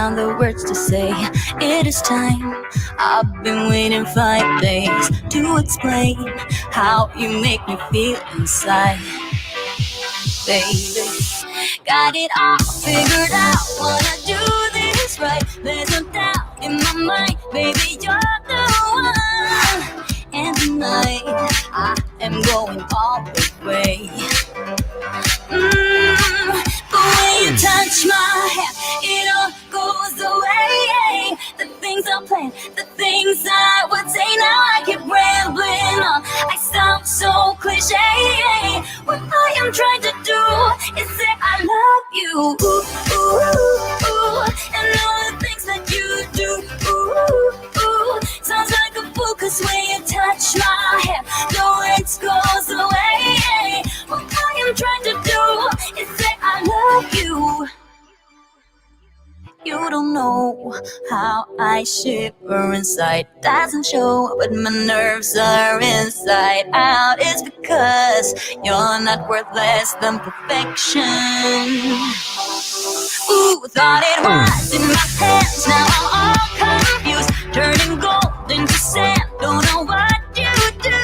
found the words to say. It is time. I've been waiting 5 days to explain how you make me feel inside. Baby, got it all figured out. Wanna do this right. There's no doubt in my mind. Baby, you're the one. And tonight, I am going all the way. The way you touch my hand, it all goes away. The things I plan, the things I would say. Now I keep rambling on. I sound so cliche. What I am trying to do is say I love you. Ooh, ooh, ooh. And all the things that you do. Ooh, ooh. Sounds like a fool, 'cause when you touch my hand, the words goes away. What I am trying to do is say I love you. You don't know how I shiver inside. Doesn't show, but my nerves are inside out. It's because you're not worth less than perfection. Ooh, thought it was in my hands. Now I'm all confused, turning gold into sand. Don't know what you do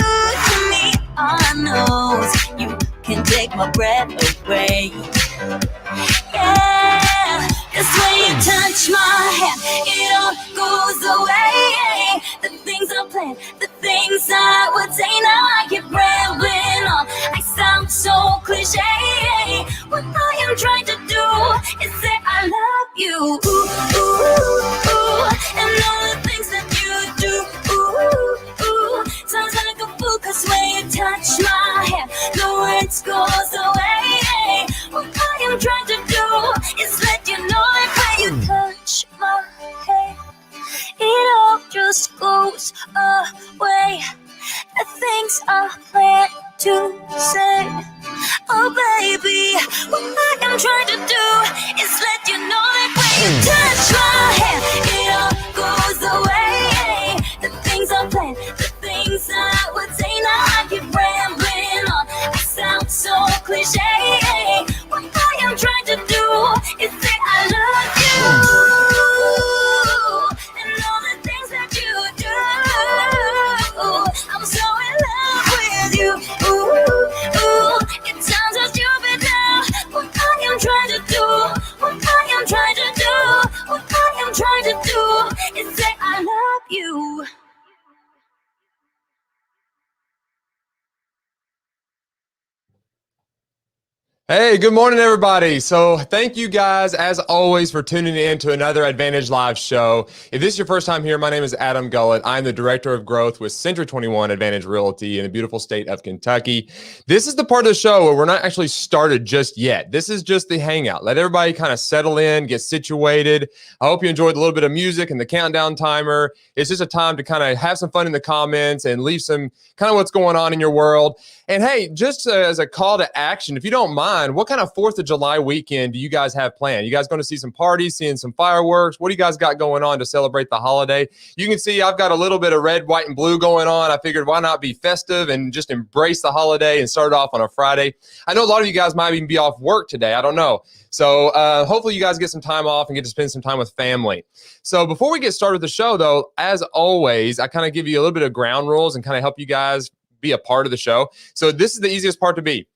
to me. All I know is you can take my breath away. Yeah, 'cause when you touch my hand, it all goes away. The things I plan, the things I would say. Now I keep rambling on. I sound so cliche. What I am trying to do is say I love you. Ooh, ooh, ooh. And all the things that you do. Ooh, ooh. Sounds like a fool, 'cause when you touch my hand, the words goes away. What I am trying to do is let you know that when you touch my hand, it all just goes away. The things I plan to say. Oh baby, what I am trying to do is let you know that when you touch my hand, it all goes away. The things I plan, the things I would say. Now I keep rambling on. I sound so cliche. What I am trying to do is say I love you. And all the things that you do. I'm so in love with you. Ooh, ooh. It sounds so stupid now. What I am trying to do, what I am trying to do, what I am trying to do is say I love you. Hey, good morning, everybody. So thank you guys, as always, for tuning in to another Advantage Live show. If this is your first time here, my name is Adam Gullett. I'm the Director of Growth with Century 21 Advantage Realty in the beautiful state of Kentucky. This is the part of the show where we're not actually started just yet. This is just the hangout. Let everybody kind of settle in, get situated. I hope you enjoyed a little bit of music and the countdown timer. It's just a time to kind of have some fun in the comments and leave some kind of what's going on in your world. And hey, just as a call to action, if you don't mind, what kind of 4th of July weekend do you guys have planned? You guys going to see some parties, seeing some fireworks? What do you guys got going on to celebrate the holiday? You can see I've got a little bit of red, white, and blue going on. I figured why not be festive and just embrace the holiday and start off on a Friday. I know a lot of you guys might even be off work today. I don't know. So hopefully you guys get some time off and get to spend some time with family. So before we get started with the show, though, as always, I kind of give you a little bit of ground rules and kind of help you guys be a part of the show. So this is the easiest part to be.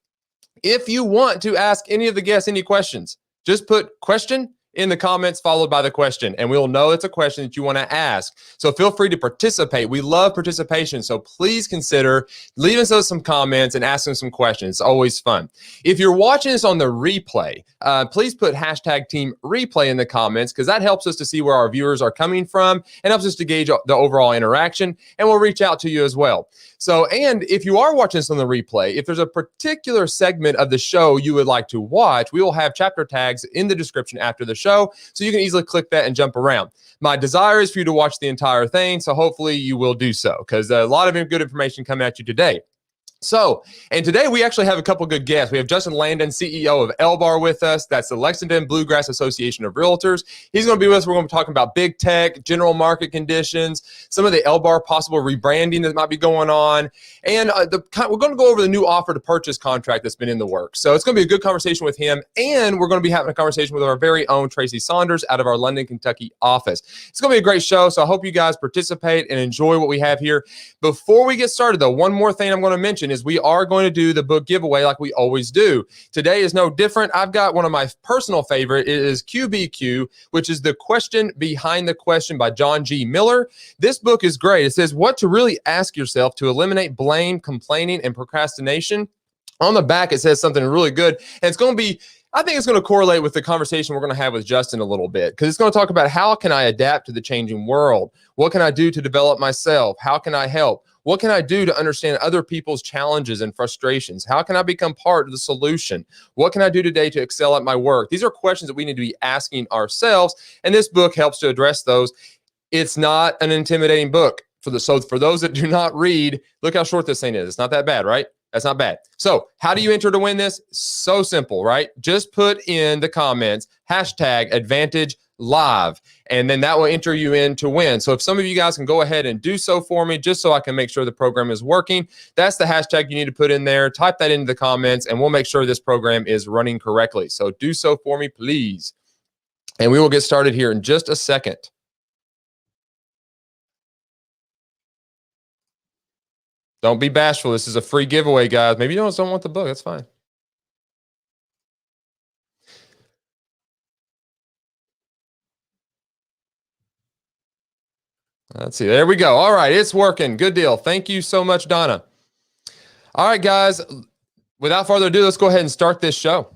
If you want to ask any of the guests any questions, just put question in the comments followed by the question, and we'll know it's a question that you want to ask. So feel free to participate. We love participation, so please consider leaving us some comments and asking some questions. It's always fun. If you're watching this on the replay, please put hashtag team replay in the comments, because that helps us to see where our viewers are coming from and helps us to gauge the overall interaction, and we'll reach out to you as well. So, and if you are watching this on the replay, if there's a particular segment of the show you would like to watch, we will have chapter tags in the description after the show, so you can easily click that and jump around. My desire is for you to watch the entire thing, so hopefully you will do so, because a lot of good information coming at you today. So, and today we actually have a couple good guests. We have Justin Landon, CEO of LBAR with us. That's the Lexington-Bluegrass Association of Realtors. He's going to be with us. We're going to be talking about big tech, general market conditions, some of the LBAR possible rebranding that might be going on. And we're going to go over the new offer to purchase contract that's been in the works. So it's going to be a good conversation with him. And we're going to be having a conversation with our very own Tracy Saunders out of our London, Kentucky office. It's going to be a great show. So I hope you guys participate and enjoy what we have here. Before we get started, though, one more thing I'm going to mention is we are going to do the book giveaway like we always do. Today is no different. I've got one of my personal favorite. It is QBQ, which is The Question Behind the Question by John G. Miller. This book is great. It says what to really ask yourself to eliminate blame, complaining, and procrastination. On the back, it says something really good. And it's going to be, I think it's going to correlate with the conversation we're going to have with Justin a little bit, because it's going to talk about how can I adapt to the changing world? What can I do to develop myself? How can I help? What can I do to understand other people's challenges and frustrations? How can I become part of the solution? What can I do today to excel at my work? These are questions that we need to be asking ourselves, and this book helps to address those. It's not an intimidating book. So for those that do not read, look how short this thing is. It's not that bad, right? That's not bad. So how do you enter to win this? So simple, right? Just put in the comments, #Advantage Live, and then that will enter you in to win. So if some of you guys can go ahead and do so for me, just so I can make sure the program is working, that's the hashtag you need to put in there. Type that into the comments, and we'll make sure this program is running correctly. So do so for me, please. And we will get started here in just a second. Don't be bashful. This is a free giveaway, guys. Maybe you don't want the book. That's fine. Let's see. There we go. All right. It's working. Good deal. Thank you so much, Donna. All right, guys. Without further ado, let's go ahead and start this show.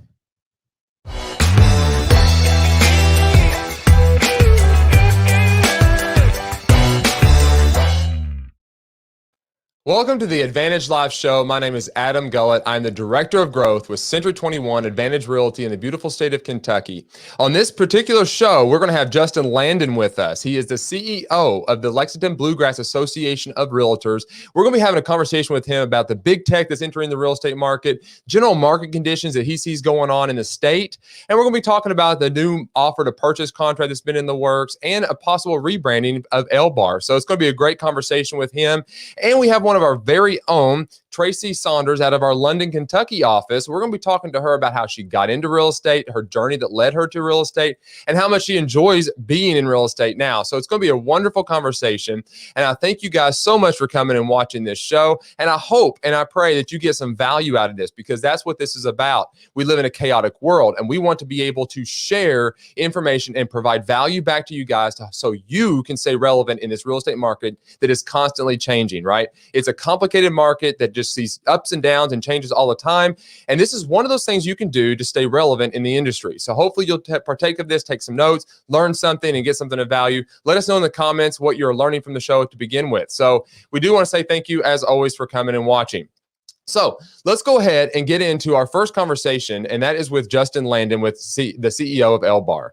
Welcome to the Advantage Live Show. My name is Adam Gullett. I'm the Director of Growth with Century 21 Advantage Realty in the beautiful state of Kentucky. On this particular show, we're going to have Justin Landon with us. He is the CEO of the Lexington-Bluegrass Association of Realtors. We're going to be having a conversation with him about the big tech that's entering the real estate market, general market conditions that he sees going on in the state, and we're going to be talking about the new offer to purchase contract that's been in the works and a possible rebranding of LBAR. So it's going to be a great conversation with him. And we have one of our very own Tracy Saunders out of our London, Kentucky office. We're going to be talking to her about how she got into real estate, her journey that led her to real estate, and how much she enjoys being in real estate now. So it's going to be a wonderful conversation. And I thank you guys so much for coming and watching this show. And I hope and I pray that you get some value out of this, because that's what this is about. We live in a chaotic world, and we want to be able to share information and provide value back to you guys so you can stay relevant in this real estate market that is constantly changing, right? It's a complicated market that just sees ups and downs and changes all the time. And this is one of those things you can do to stay relevant in the industry. So hopefully you'll partake of this, take some notes, learn something, and get something of value. Let us know in the comments what you're learning from the show to begin with. So we do want to say thank you, as always, for coming and watching. So let's go ahead and get into our first conversation, and that is with Justin Landon, with the CEO of LBAR.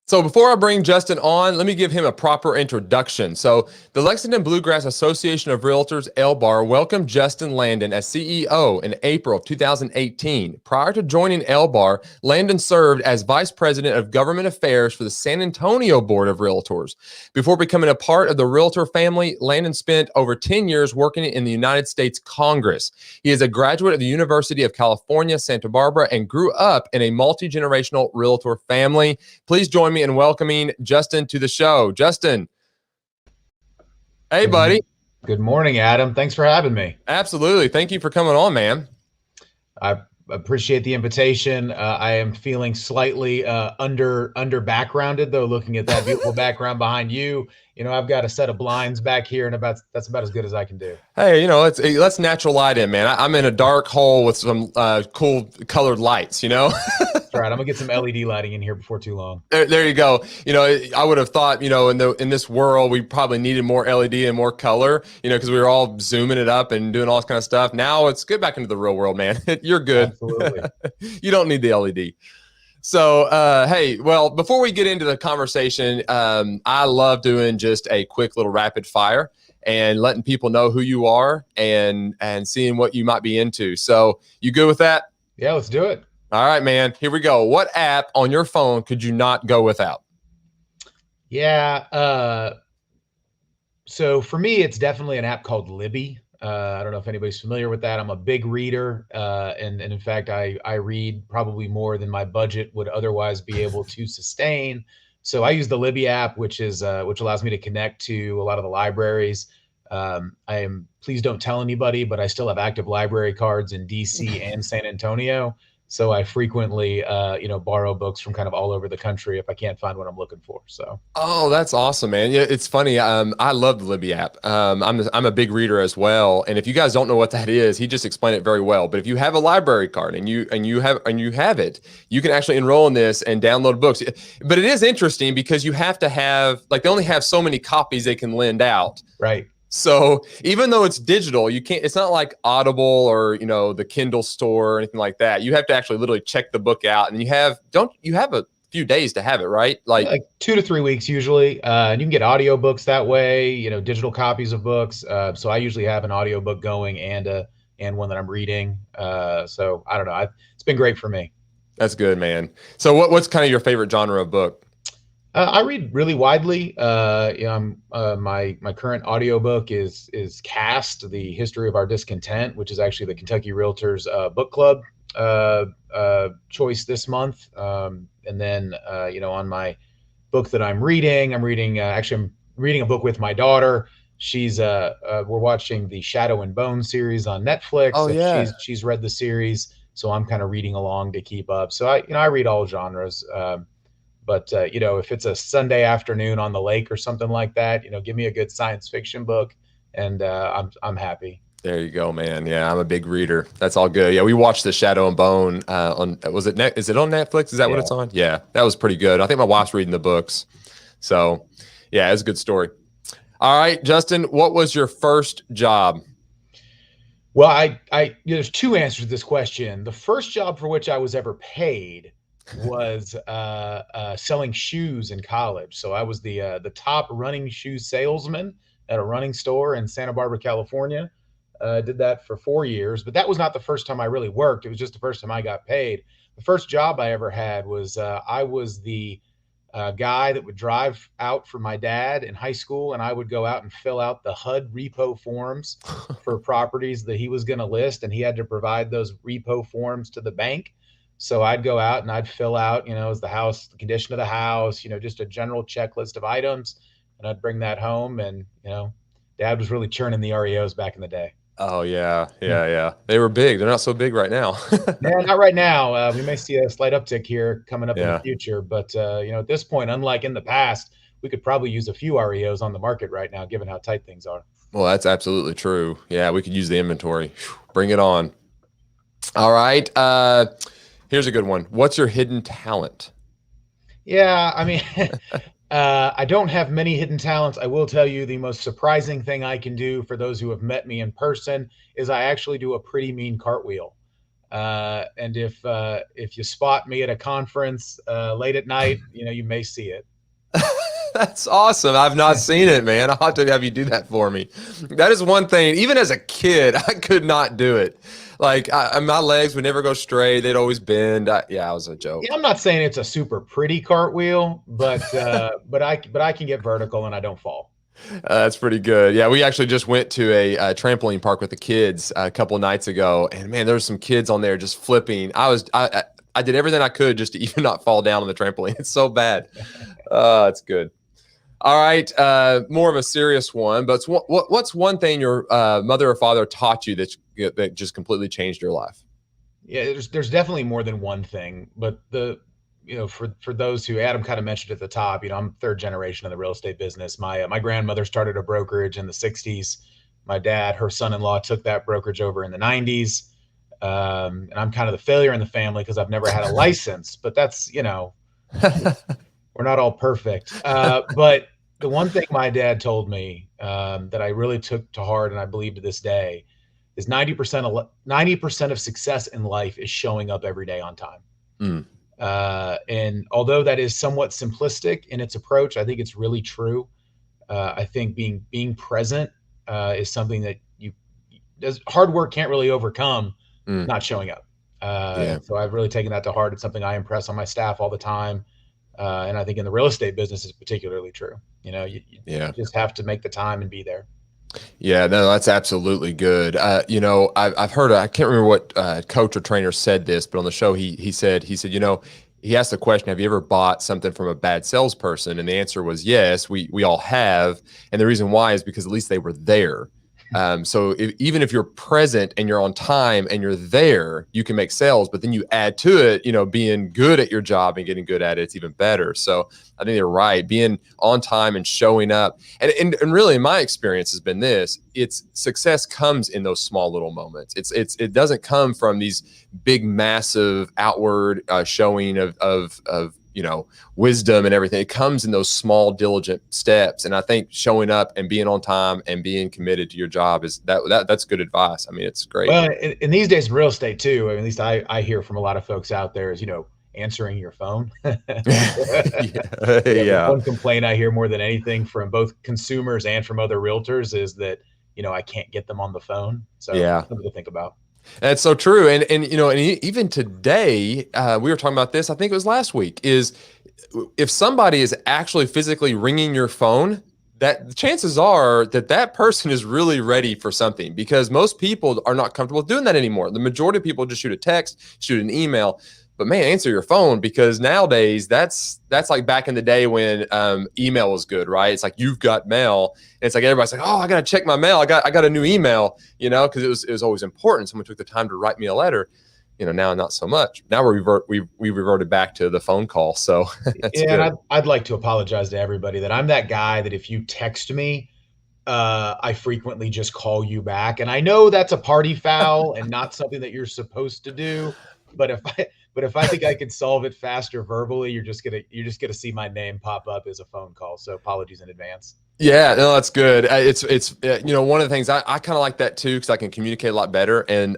So before I bring Justin on, let me give him a proper introduction. So the Lexington-Bluegrass Association of Realtors, LBAR, welcomed Justin Landon as CEO in April of 2018. Prior to joining LBAR, Landon served as Vice President of Government Affairs for the San Antonio Board of Realtors. Before becoming a part of the Realtor family, Landon spent over 10 years working in the United States Congress. He is a graduate of the University of California, Santa Barbara, and grew up in a multi-generational Realtor family. Please join me in welcoming Justin to the show. Justin. Hey, buddy. Good morning, Adam. Thanks for having me. Absolutely. Thank you for coming on, man. I appreciate the invitation. I am feeling slightly under backgrounded, though, looking at that beautiful background behind you. You know, I've got a set of blinds back here, and that's about as good as I can do. Hey, you know, let's natural light in, man. I'm in a dark hole with some cool colored lights, you know? right. I'm gonna get some LED lighting in here before too long. There you go. I would have thought, in this world, we probably needed more LED and more color, because we were all zooming it up and doing all this kind of stuff. Now it's good back into the real world, man. You're good. Absolutely. You don't need the LED. So, hey, well, before we get into the conversation, I love doing just a quick little rapid fire and letting people know who you are and seeing what you might be into. So, you good with that? Yeah, let's do it. All right, man. Here we go. What app on your phone could you not go without? Yeah. So for me, it's definitely an app called Libby. I don't know if anybody's familiar with that. I'm a big reader, and in fact, I read probably more than my budget would otherwise be able to sustain. So I use the Libby app, which allows me to connect to a lot of the libraries. Please don't tell anybody, but I still have active library cards in DC and San Antonio. So I frequently, borrow books from kind of all over the country if I can't find what I'm looking for. So. Oh, that's awesome, man. Yeah, it's funny. I love the Libby app. I'm a big reader as well. And if you guys don't know what that is, he just explained it very well. But if you have a library card and you have it, you can actually enroll in this and download books. But it is interesting because you have to have, like, they only have so many copies they can lend out. Right. So even though it's digital, you can't, it's not like Audible or, the Kindle store or anything like that. You have to actually literally check the book out, and you have a few days to have it, right? Like 2 to 3 weeks usually. And you can get audiobooks that way, digital copies of books. So I usually have an audiobook going and one that I'm reading. So I don't know. It's been great for me. That's good, man. So what's kind of your favorite genre of book? I read really widely. My current audiobook is Cast: The History of Our Discontent, which is actually the Kentucky Realtors book club choice this month. And then on my book that I'm reading I'm reading a book with my daughter. We're watching the Shadow and Bone series on Netflix. Oh, yeah. She's read the series, so I'm kind of reading along to keep up. So I read all genres. But if it's a Sunday afternoon on the lake or something like that, give me a good science fiction book, and I'm happy. There you go, man. Yeah, I'm a big reader. That's all good. Yeah, we watched the Shadow and Bone is it on Netflix? Is that what it's on? Yeah, that was pretty good. I think my wife's reading the books. So, yeah, it's a good story. All right, Justin, what was your first job? Well, there's two answers to this question. The first job for which I was ever paid was selling shoes in college. So I was the top running shoe salesman at a running store in Santa Barbara, California. Did that for 4 years, but that was not the first time I really worked. It was just the first time I got paid. The first job I ever had was I was the guy that would drive out for my dad in high school, and I would go out and fill out the HUD repo forms for properties that he was going to list, and he had to provide those repo forms to the bank. So I'd go out and I'd fill out, is the condition of the house, just a general checklist of items, and I'd bring that home. And Dad was really churning the REOs back in the day. Oh, yeah. They were big. They're not so big right now. Yeah, not right now. We may see a slight uptick here coming up in the future. But, at this point, unlike in the past, we could probably use a few REOs on the market right now, given how tight things are. Well, that's absolutely true. Yeah, we could use the inventory. Bring it on. All right. Here's a good one. What's your hidden talent? Yeah, I mean, I don't have many hidden talents. I will tell you the most surprising thing I can do for those who have met me in person is I actually do a pretty mean cartwheel. And if you spot me at a conference late at night, you may see it. That's awesome. I've not seen it, man. I'll have to have you do that for me. That is one thing. Even as a kid, I could not do it. Like my legs would never go straight. They'd always bend. I was a joke. Yeah, I'm not saying it's a super pretty cartwheel, but I can get vertical and I don't fall. That's pretty good. Yeah, we actually just went to a trampoline park with the kids a couple of nights ago, and man, there were some kids on there just flipping. I did everything I could just to even not fall down on the trampoline. It's so bad. It's good. All right, more of a serious one, but what's one thing your mother or father taught you that just completely changed your life? Yeah, there's definitely more than one thing, but for those who Adam kind of mentioned at the top, I'm third generation in the real estate business. My grandmother started a brokerage in the 60s. My dad, her son-in-law, took that brokerage over in the 90s. And I'm kind of the failure in the family because I've never had a license, but that's, we're not all perfect. But the one thing my dad told me that I really took to heart and I believe to this day is 90% of success in life is showing up every day on time. Mm. And although that is somewhat simplistic in its approach, I think it's really true. I think being present is something that hard work can't really overcome Mm. not showing up. Yeah. And so I've really taken that to heart. It's something I impress on my staff all the time. And I think in the real estate business is particularly true. You Yeah. just have to make the time and be there. Yeah, no, that's absolutely good. I've heard, I can't remember what coach or trainer said this, but on the show, he said, he asked the question, have you ever bought something from a bad salesperson? And the answer was yes, we all have. And the reason why is because at least they were there. So even if you're present and you're on time and you're there, you can make sales, but then you add to it, being good at your job and getting good at it, it's even better. So I think you're right. Being on time and showing up. And really my experience has been this, success comes in those small little moments. It doesn't come from these big, massive outward showing of wisdom and everything. It comes in those small, diligent steps. And I think showing up and being on time and being committed to your job that's good advice. I mean, it's great. Well, in these days in real estate too, I mean, at least I hear from a lot of folks out there is, answering your phone. The one complaint I hear more than anything from both consumers and from other realtors is that, I can't get them on the phone. So something to think about. That's so true. And even today, we were talking about this, I think it was last week, is if somebody is actually physically ringing your phone, that the chances are that person is really ready for something, because most people are not comfortable doing that anymore. The majority of people just shoot a text, shoot an email. But man, answer your phone, because nowadays that's like back in the day when email was good, right? It's like, you've got mail, and it's like everybody's like, oh, I gotta check my mail. I got a new email, because it was always important. Someone took the time to write me a letter. Now not so much. Now we reverted back to the phone call. So that's good. And I'd like to apologize to everybody that I'm that guy that if you text me, I frequently just call you back. And I know that's a party foul and not something that you're supposed to do. But if I think I could solve it faster verbally, you're just gonna see my name pop up as a phone call. So apologies in advance. Yeah, no, that's good. It's one of the things I kind of like that too, because I can communicate a lot better. And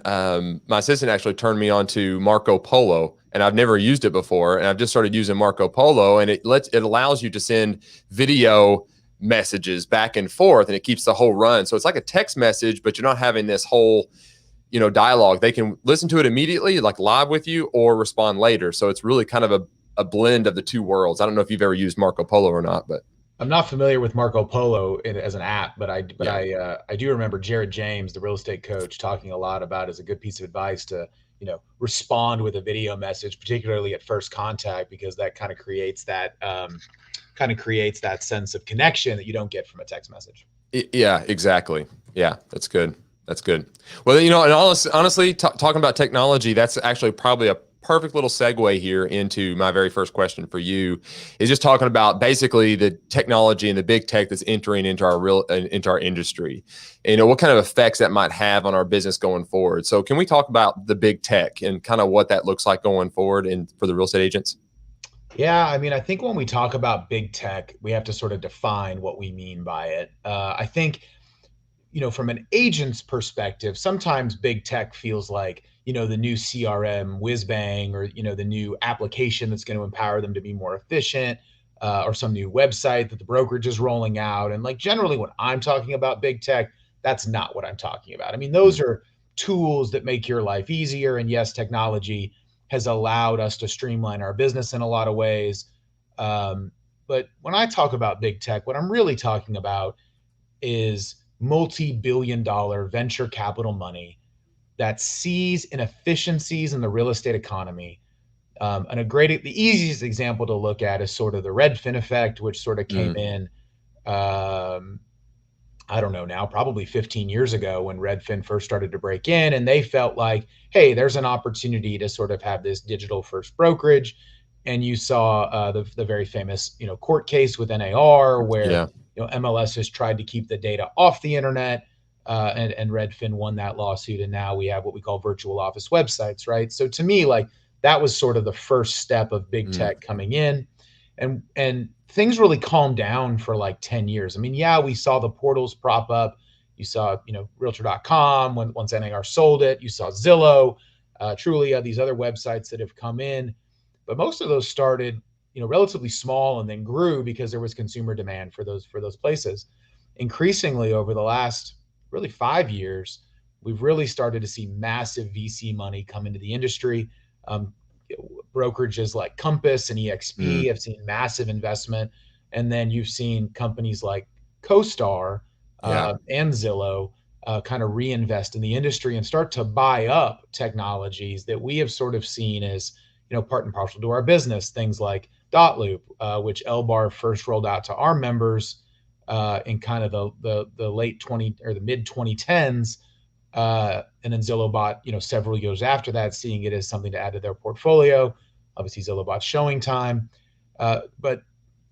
my assistant actually turned me on to Marco Polo, and I've never used it before. And I've just started using Marco Polo, and it allows you to send video messages back and forth, and it keeps the whole run. So it's like a text message, but you're not having this whole dialogue. They can listen to it immediately, like live with you, or respond later. So it's really kind of a blend of the two worlds. I don't know if you've ever used Marco Polo or not, but I'm not familiar with Marco Polo as an app, but I do remember Jared James, the real estate coach, talking a lot about as a good piece of advice to respond with a video message, particularly at first contact, because that kind of creates that sense of connection that you don't get from a text message. Yeah, exactly. Yeah, that's good. That's good. Well, and honestly, talking about technology, that's actually probably a perfect little segue here into my very first question for you, is just talking about basically the technology and the big tech that's entering into our industry. And, what kind of effects that might have on our business going forward. So can we talk about the big tech and kind of what that looks like going forward and for the real estate agents? Yeah, I mean, I think when we talk about big tech, we have to sort of define what we mean by it. I think from an agent's perspective, sometimes big tech feels like, the new CRM whiz bang, or, the new application that's going to empower them to be more efficient, or some new website that the brokerage is rolling out. And like generally when I'm talking about big tech, that's not what I'm talking about. I mean, those are tools that make your life easier. And yes, technology has allowed us to streamline our business in a lot of ways. But when I talk about big tech, what I'm really talking about is multi-billion-dollar venture capital money that sees inefficiencies in the real estate economy. And the easiest example to look at is sort of the Redfin effect, which sort of came in, I don't know now, probably 15 years ago when Redfin first started to break in, and they felt like, hey, there's an opportunity to sort of have this digital first brokerage. And you saw the very famous, court case with NAR where MLS has tried to keep the data off the internet. and Redfin won that lawsuit. And now we have what we call virtual office websites, right? So to me, like that was sort of the first step of big tech coming in, and things really calmed down for like 10 years. I mean, yeah, we saw the portals prop up. You saw, Realtor.com once NAR sold it. You saw Zillow, Trulia, these other websites that have come in, but most of those started, relatively small and then grew because there was consumer demand for those places. Increasingly over the last really 5 years, we've really started to see massive VC money come into the industry. Brokerages like Compass and EXP have seen massive investment. And then you've seen companies like CoStar and Zillow kind of reinvest in the industry and start to buy up technologies that we have sort of seen as, part and parcel to our business. Things like Dotloop, which LBAR first rolled out to our members in kind of the late 20 or the mid 2010s. And then Zillow bought, several years after that, seeing it as something to add to their portfolio. Obviously, Zillow bought ShowingTime. But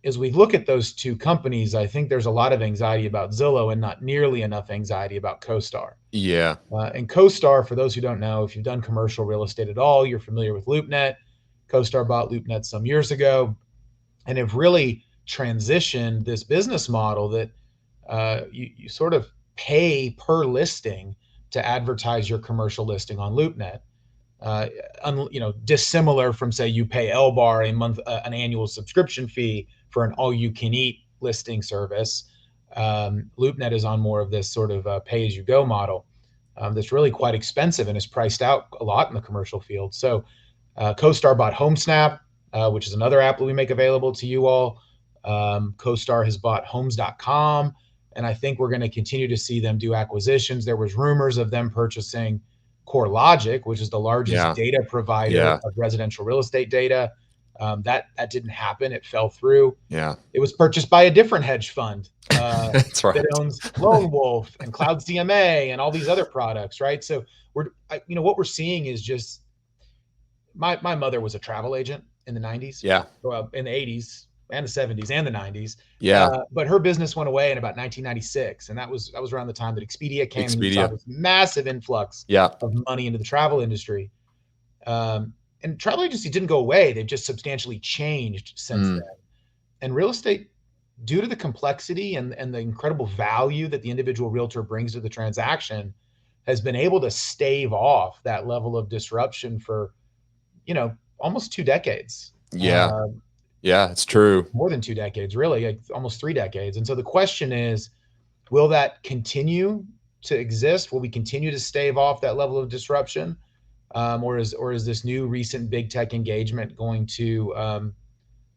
as we look at those two companies, I think there's a lot of anxiety about Zillow and not nearly enough anxiety about CoStar. Yeah. And CoStar, for those who don't know, if you've done commercial real estate at all, you're familiar with LoopNet. CoStar bought LoopNet some years ago and have really transitioned this business model that you sort of pay per listing to advertise your commercial listing on LoopNet. Dissimilar from, say, you pay LBAR an annual subscription fee for an all-you-can-eat listing service. LoopNet is on more of this sort of pay-as-you-go model that's really quite expensive and is priced out a lot in the commercial field. So CoStar bought HomeSnap, which is another app that we make available to you all. CoStar has bought Homes.com. And I think we're going to continue to see them do acquisitions. There was rumors of them purchasing CoreLogic, which is the largest data provider of residential real estate data. That didn't happen. It fell through. Yeah. It was purchased by a different hedge fund That's right. that owns Lone Wolf and Cloud CMA and all these other products, right? So what we're seeing is just my mother was a travel agent in the 90s. Yeah. Well, in the 80s. And the 70s and the 90s. Yeah. But her business went away in about 1996. And that was around the time that Expedia came. And we saw this massive influx of money into the travel industry. And travel agencies didn't go away. They've just substantially changed since then. And real estate, due to the complexity and the incredible value that the individual realtor brings to the transaction, has been able to stave off that level of disruption for, almost 2 decades. Yeah, it's true. More than 2 decades, really, like almost 3 decades. And so the question is, will that continue to exist? Will we continue to stave off that level of disruption? Or is this new recent big tech engagement going to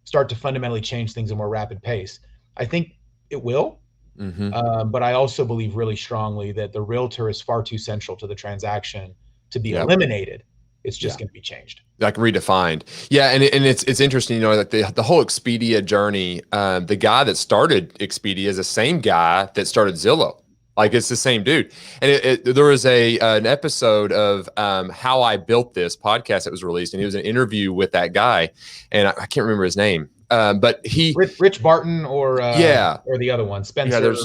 start to fundamentally change things at a more rapid pace? I think it will. But I also believe really strongly that the realtor is far too central to the transaction to be eliminated. It's just going to be changed. Like redefined. Yeah. And it's interesting, that the whole Expedia journey, the guy that started Expedia is the same guy that started Zillow. Like it's the same dude. And there was an episode of How I Built This podcast that was released, and it was an interview with that guy. And I can't remember his name. But he Rich Barton or the other one, Spencer.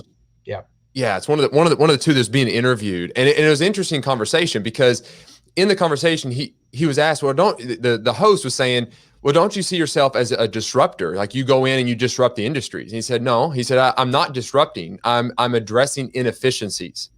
Yeah, it's one of the two that's being interviewed. And it was an interesting conversation because in the conversation, he was asked, well, the host was saying, well, don't you see yourself as a disruptor? Like you go in and you disrupt the industries. And he said, no. He said, I'm not disrupting. I'm addressing inefficiencies.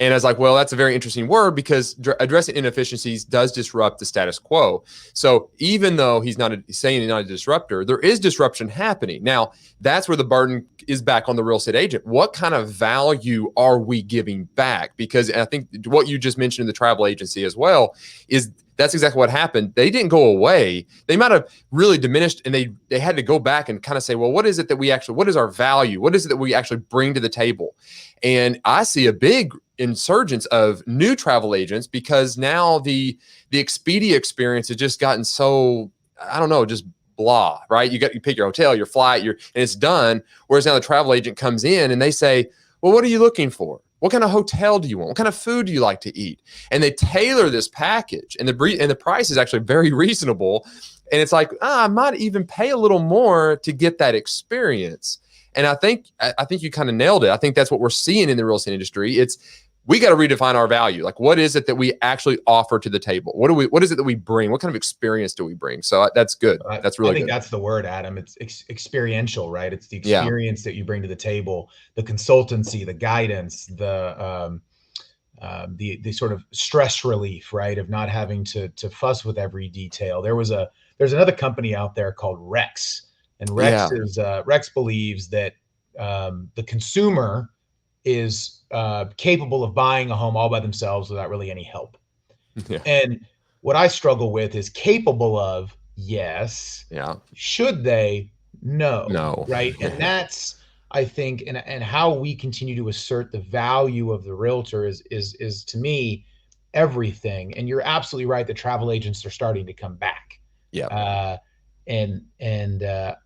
And I was like, well, that's a very interesting word because addressing inefficiencies does disrupt the status quo. So even though he's saying he's not a disruptor, there is disruption happening. Now, that's where the burden is back on the real estate agent. What kind of value are we giving back? Because I think what you just mentioned in the travel agency as well is that's exactly what happened. They didn't go away. They might have really diminished, and they had to go back and kind of say, well, what is it that what is our value? What is it that we actually bring to the table? And I see a big insurgence of new travel agents because now the Expedia experience has just gotten so, I don't know, just blah, right? You pick your hotel, your flight, and it's done. Whereas now the travel agent comes in and they say, well, what are you looking for? What kind of hotel do you want? What kind of food do you like to eat? And they tailor this package, and the price is actually very reasonable. And it's like, I might even pay a little more to get that experience. And I think you kind of nailed it. I think that's what we're seeing in the real estate industry. We got to redefine our value. Like, what is it that we actually offer to the table? What is it that we bring? What kind of experience do we bring? So that's good. That's really I think good. that's the word, Adam. It's experiential, right? It's the Yeah. experience that you bring to the table, the consultancy, the guidance, the sort of stress relief, right, of not having to fuss with every detail. There's another company out there called Rex, and Yeah. Rex believes that the consumer is capable of buying a home all by themselves without really any help. Yeah. And what I struggle with is capable of, yes. Yeah. Should they? No. No. Right. And that's, I think, and how we continue to assert the value of the realtor is to me everything. And you're absolutely right that travel agents are starting to come back. Yeah. And the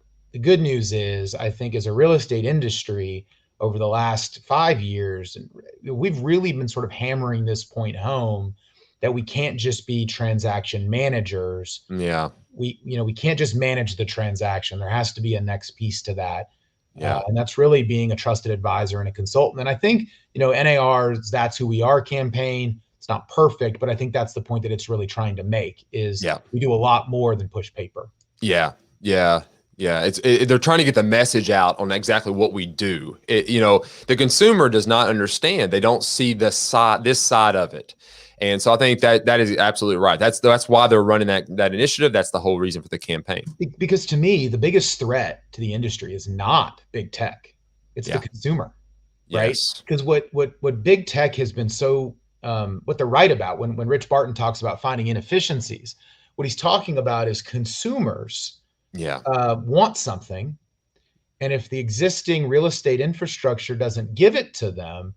good news is, I think, as a real estate industry over the last 5 years, we've really been sort of hammering this point home that we can't just be transaction managers. Yeah. We can't just manage the transaction. There has to be a next piece to that. Yeah. And that's really being a trusted advisor and a consultant. And I think, NAR's That's Who We Are campaign, it's not perfect, but I think that's the point that it's really trying to make is we do a lot more than push paper. Yeah. Yeah. Yeah. They're trying to get the message out on exactly what we do. The consumer does not understand. They don't see this side of it. And so I think that is absolutely right. That's why they're running that initiative. That's the whole reason for the campaign. Because to me, the biggest threat to the industry is not big tech. It's the consumer, right? Yes. Because what big tech has been so, what they're right about when Rich Barton talks about finding inefficiencies, what he's talking about is consumers want something. And if the existing real estate infrastructure doesn't give it to them,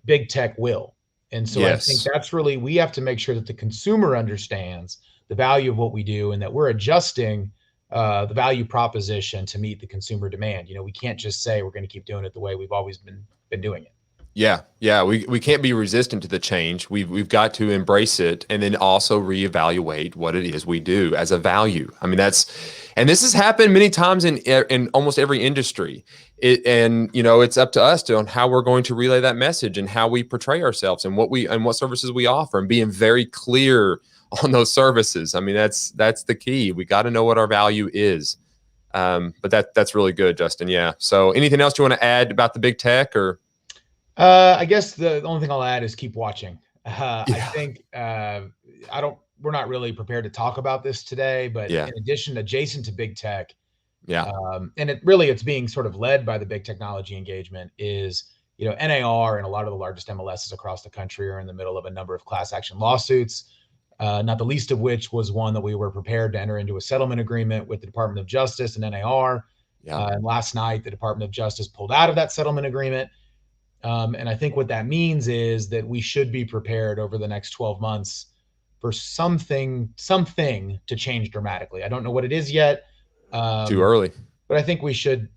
big tech will. And so I think that's really, we have to make sure that the consumer understands the value of what we do and that we're adjusting the value proposition to meet the consumer demand. We can't just say we're going to keep doing it the way we've always been doing it. Yeah. Yeah. We can't be resistant to the change. We've got to embrace it and then also reevaluate what it is we do as a value. I mean, and this has happened many times in almost every industry. It's up to us on how we're going to relay that message and how we portray ourselves and what services we offer and being very clear on those services. I mean, that's the key. We got to know what our value is. But that's really good, Justin. Yeah. So anything else you want to add about the big tech or? I guess the only thing I'll add is keep watching. I think we're not really prepared to talk about this today, but in addition, adjacent to big tech, and it's being sort of led by the big technology engagement is, NAR and a lot of the largest MLSs across the country are in the middle of a number of class action lawsuits, not the least of which was one that we were prepared to enter into a settlement agreement with the Department of Justice and NAR. And last night, the Department of Justice pulled out of that settlement agreement. And I think what that means is that we should be prepared over the next 12 months for something to change dramatically. I don't know what it is yet. Too early. But I think we should,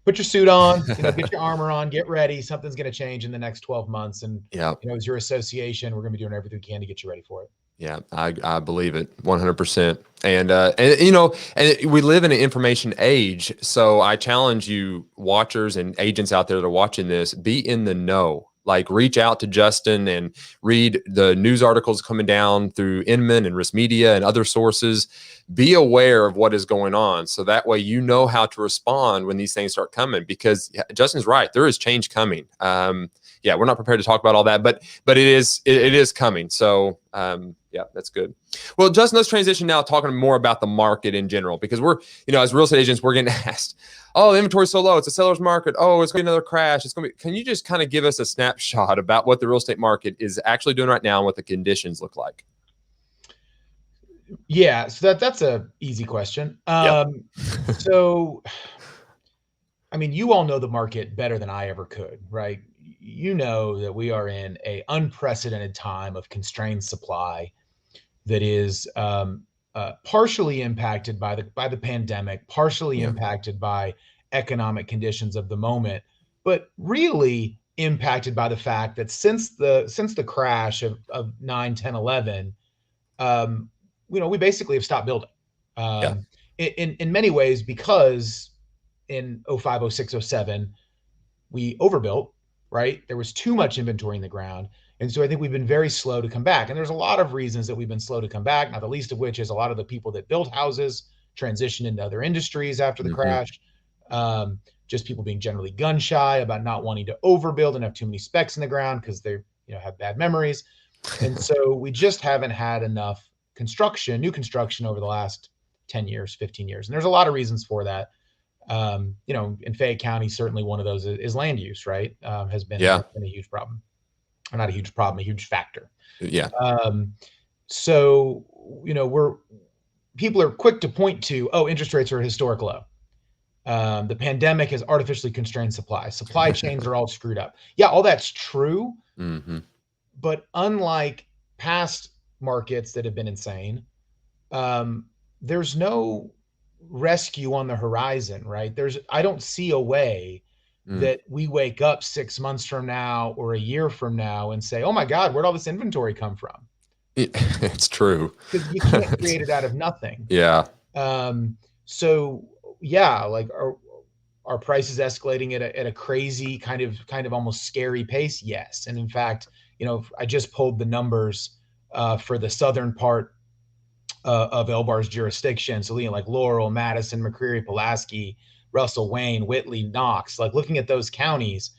put your suit on, get your armor on, get ready. Something's going to change in the next 12 months. And, as your association, we're going to be doing everything we can to get you ready for it. Yeah, I believe it 100%. And we live in an information age. So I challenge you watchers and agents out there that are watching this, be in the know. Like reach out to Justin and read the news articles coming down through Inman and Risk Media and other sources. Be aware of what is going on. So that way, how to respond when these things start coming, because Justin's right. There is change coming. We're not prepared to talk about all that, but it is coming. So, that's good. Well, Justin, let's transition now talking more about the market in general, because we're, as real estate agents, we're getting asked, oh, the inventory's so low. It's a seller's market. Oh, it's going to be another crash. Can you just kind of give us a snapshot about what the real estate market is actually doing right now and what the conditions look like? Yeah. So that's a easy question. So, I mean, you all know the market better than I ever could, right? You know that we are in an unprecedented time of constrained supply that is partially impacted by the pandemic, partially impacted by economic conditions of the moment, but really impacted by the fact that since the crash of 9, 10, 11, we basically have stopped building. In many ways because in 05, 06, 07, we overbuilt, right? There was too much inventory in the ground. And so I think we've been very slow to come back. And there's a lot of reasons that we've been slow to come back, not the least of which is a lot of the people that built houses transitioned into other industries after the crash. Just people being generally gun shy about not wanting to overbuild and have too many specs in the ground because they have bad memories. And so we just haven't had enough new construction over the last 10 years, 15 years. And there's a lot of reasons for that. In Fayette County, certainly one of those is land use, right? Has been a huge problem. Or not a huge problem, a huge factor. Yeah. So, people are quick to point to, interest rates are at historic low. The pandemic has artificially constrained supply. Supply chains are all screwed up. Yeah, all that's true. But unlike past markets that have been insane, there's no rescue on the horizon, right? I don't see a way that we wake up 6 months from now or a year from now and say, oh my God, where'd all this inventory come from? It's true. Because you can't create it out of nothing. Yeah. So yeah, like are prices escalating at a crazy kind of almost scary pace? Yes. And in fact, I just pulled the numbers for the southern part of LBAR's jurisdiction. So like Laurel, Madison, McCreary, Pulaski, Russell, Wayne, Whitley, Knox, like looking at those counties,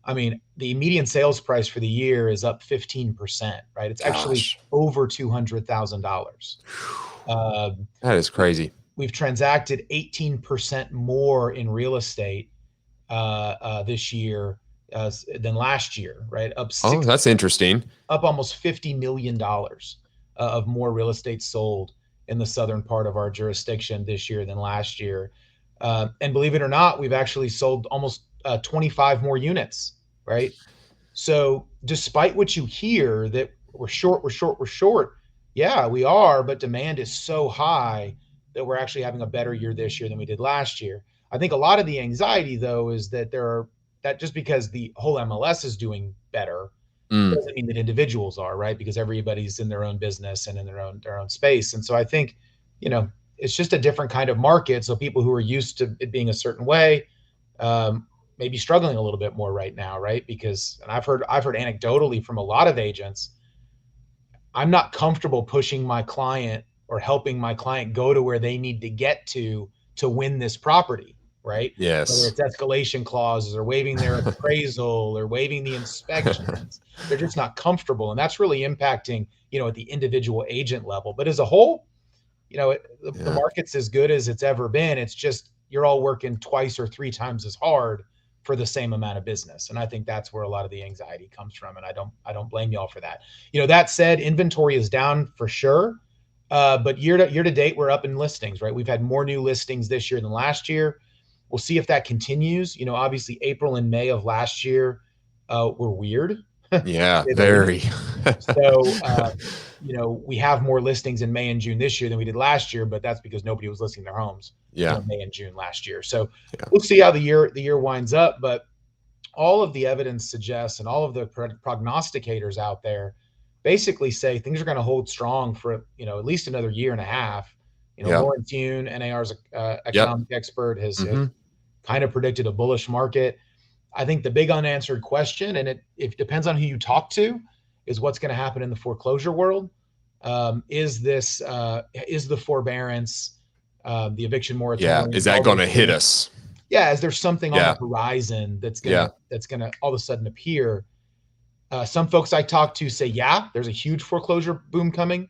I mean, the median sales price for the year is up 15%, right? It's actually over $200,000. That is crazy. We've transacted 18% more in real estate this year than last year, right? That's interesting. Up almost $50 million of more real estate sold in the southern part of our jurisdiction this year than last year. And believe it or not, we've actually sold almost 25 more units, right? So despite what you hear that we're short, yeah, we are, but demand is so high that we're actually having a better year this year than we did last year. I think a lot of the anxiety, though, is that that just because the whole MLS is doing better doesn't mean that individuals are, right? Because everybody's in their own business and in their own space. And so I think, it's just a different kind of market. So people who are used to it being a certain way, maybe struggling a little bit more right now, right? Because, and I've heard anecdotally from a lot of agents, I'm not comfortable pushing my client or helping my client go to where they need to get to win this property, right? Yes. Whether it's escalation clauses or waiving their appraisal or waiving the inspections, they're just not comfortable. And that's really impacting, at the individual agent level. But as a whole, the market's as good as it's ever been. It's just, you're all working twice or three times as hard for the same amount of business. And I think that's where a lot of the anxiety comes from. And I don't blame y'all for that. That said, inventory is down for sure. But year to date, we're up in listings, right? We've had more new listings this year than last year. We'll see if that continues. Obviously April and May of last year were weird. Yeah, very. So, we have more listings in May and June this year than we did last year, but that's because nobody was listing their homes May and June last year. So we'll see how the year winds up. But all of the evidence suggests, and all of the prognosticators out there basically say things are going to hold strong for, at least another year and a half. Lawrence Yun, NAR's economic expert, has kind of predicted a bullish market. I think the big unanswered question, and it depends on who you talk to, is what's going to happen in the foreclosure world. Is the forbearance, the eviction moratorium? Yeah, is that going to hit us? Yeah, is there something on the horizon that's gonna all of a sudden appear? Some folks I talk to say, there's a huge foreclosure boom coming.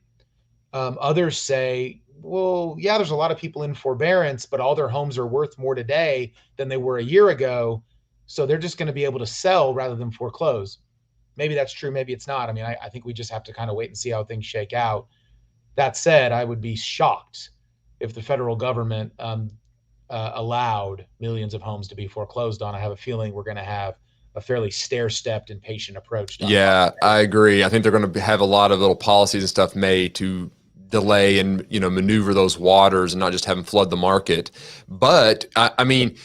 Others say, well, there's a lot of people in forbearance, but all their homes are worth more today than they were a year ago. So they're just going to be able to sell rather than foreclose. Maybe that's true. Maybe it's not. I mean, I think we just have to kind of wait and see how things shake out. That said, I would be shocked if the federal government allowed millions of homes to be foreclosed on. I have a feeling we're going to have a fairly stair-stepped and patient approach. Yeah, I agree. I think they're going to have a lot of little policies and stuff made to delay and maneuver those waters and not just have them flood the market. But I mean,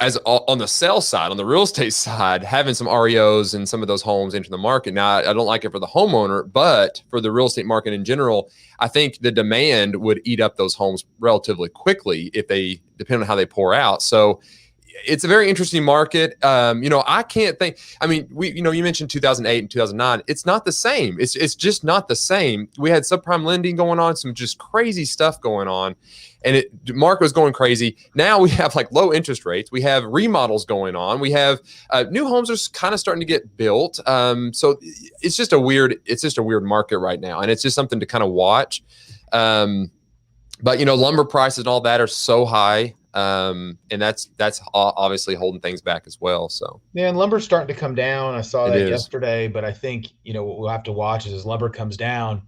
as on the sell side, on the real estate side, having some REOs and some of those homes into the market. Now, I don't like it for the homeowner, but for the real estate market in general, I think the demand would eat up those homes relatively quickly if they depend on how they pour out. So it's a very interesting market. I can't think. I mean, you mentioned 2008 and 2009. It's not the same. It's just not the same. We had subprime lending going on, some just crazy stuff going on, and market was going crazy. Now we have like low interest rates. We have remodels going on. We have new homes are kind of starting to get built. So it's just a weird market right now, and it's just something to kind of watch. But lumber prices and all that are so high. And that's obviously holding things back as well. So yeah, and lumber's starting to come down. I saw that yesterday, but I think what we'll have to watch is as lumber comes down,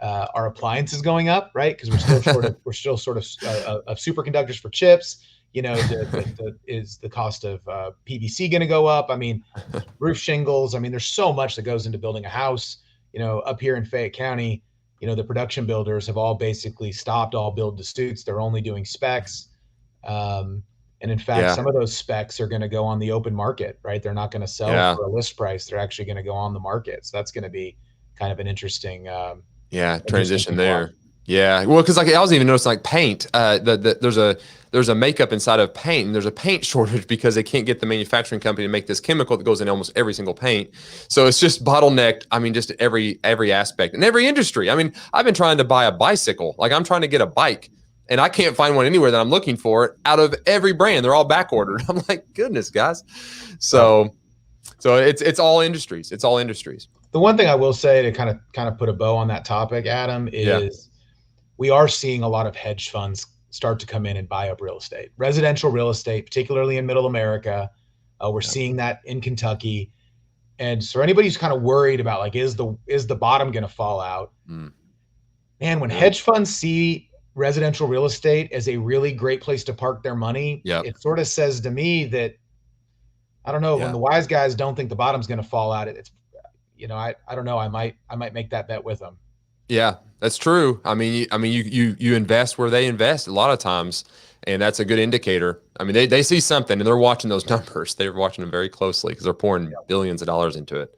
our appliances going up, right? Because we're still sort of superconductors for chips. Is the cost of PVC going to go up? I mean, roof shingles. I mean, there's so much that goes into building a house. Up here in Fayette County, the production builders have all basically stopped all build to suits. They're only doing specs. And in fact, some of those specs are going to go on the open market, right? They're not going to sell for a list price. They're actually going to go on the market. So that's going to be kind of an interesting, transition there. Yeah. Well, cause I was even noticing like paint, there's a makeup inside of paint, and there's a paint shortage because they can't get the manufacturing company to make this chemical that goes in almost every single paint. So it's just bottlenecked. I mean, just every aspect and every industry. I mean, I've been trying to buy a bicycle. Like I'm trying to get a bike and I can't find one anywhere that I'm looking for out of every brand. They're all back ordered. I'm like, goodness, guys. So it's all industries. It's all industries. The one thing I will say to kind of put a bow on that topic, Adam, is we are seeing a lot of hedge funds start to come in and buy up real estate, residential real estate, particularly in middle America. We're seeing that in Kentucky. And so anybody who's kind of worried about like, is the bottom going to fall out? Man, when hedge funds see residential real estate as a really great place to park their money, it sort of says to me that, I don't know, when the wise guys don't think the bottom's going to fall out, it's, I don't know, I might make that bet with them. Yeah, that's true. I mean, you invest where they invest a lot of times, and that's a good indicator. I mean, they see something and they're watching those numbers. They're watching them very closely because they're pouring billions of dollars into it.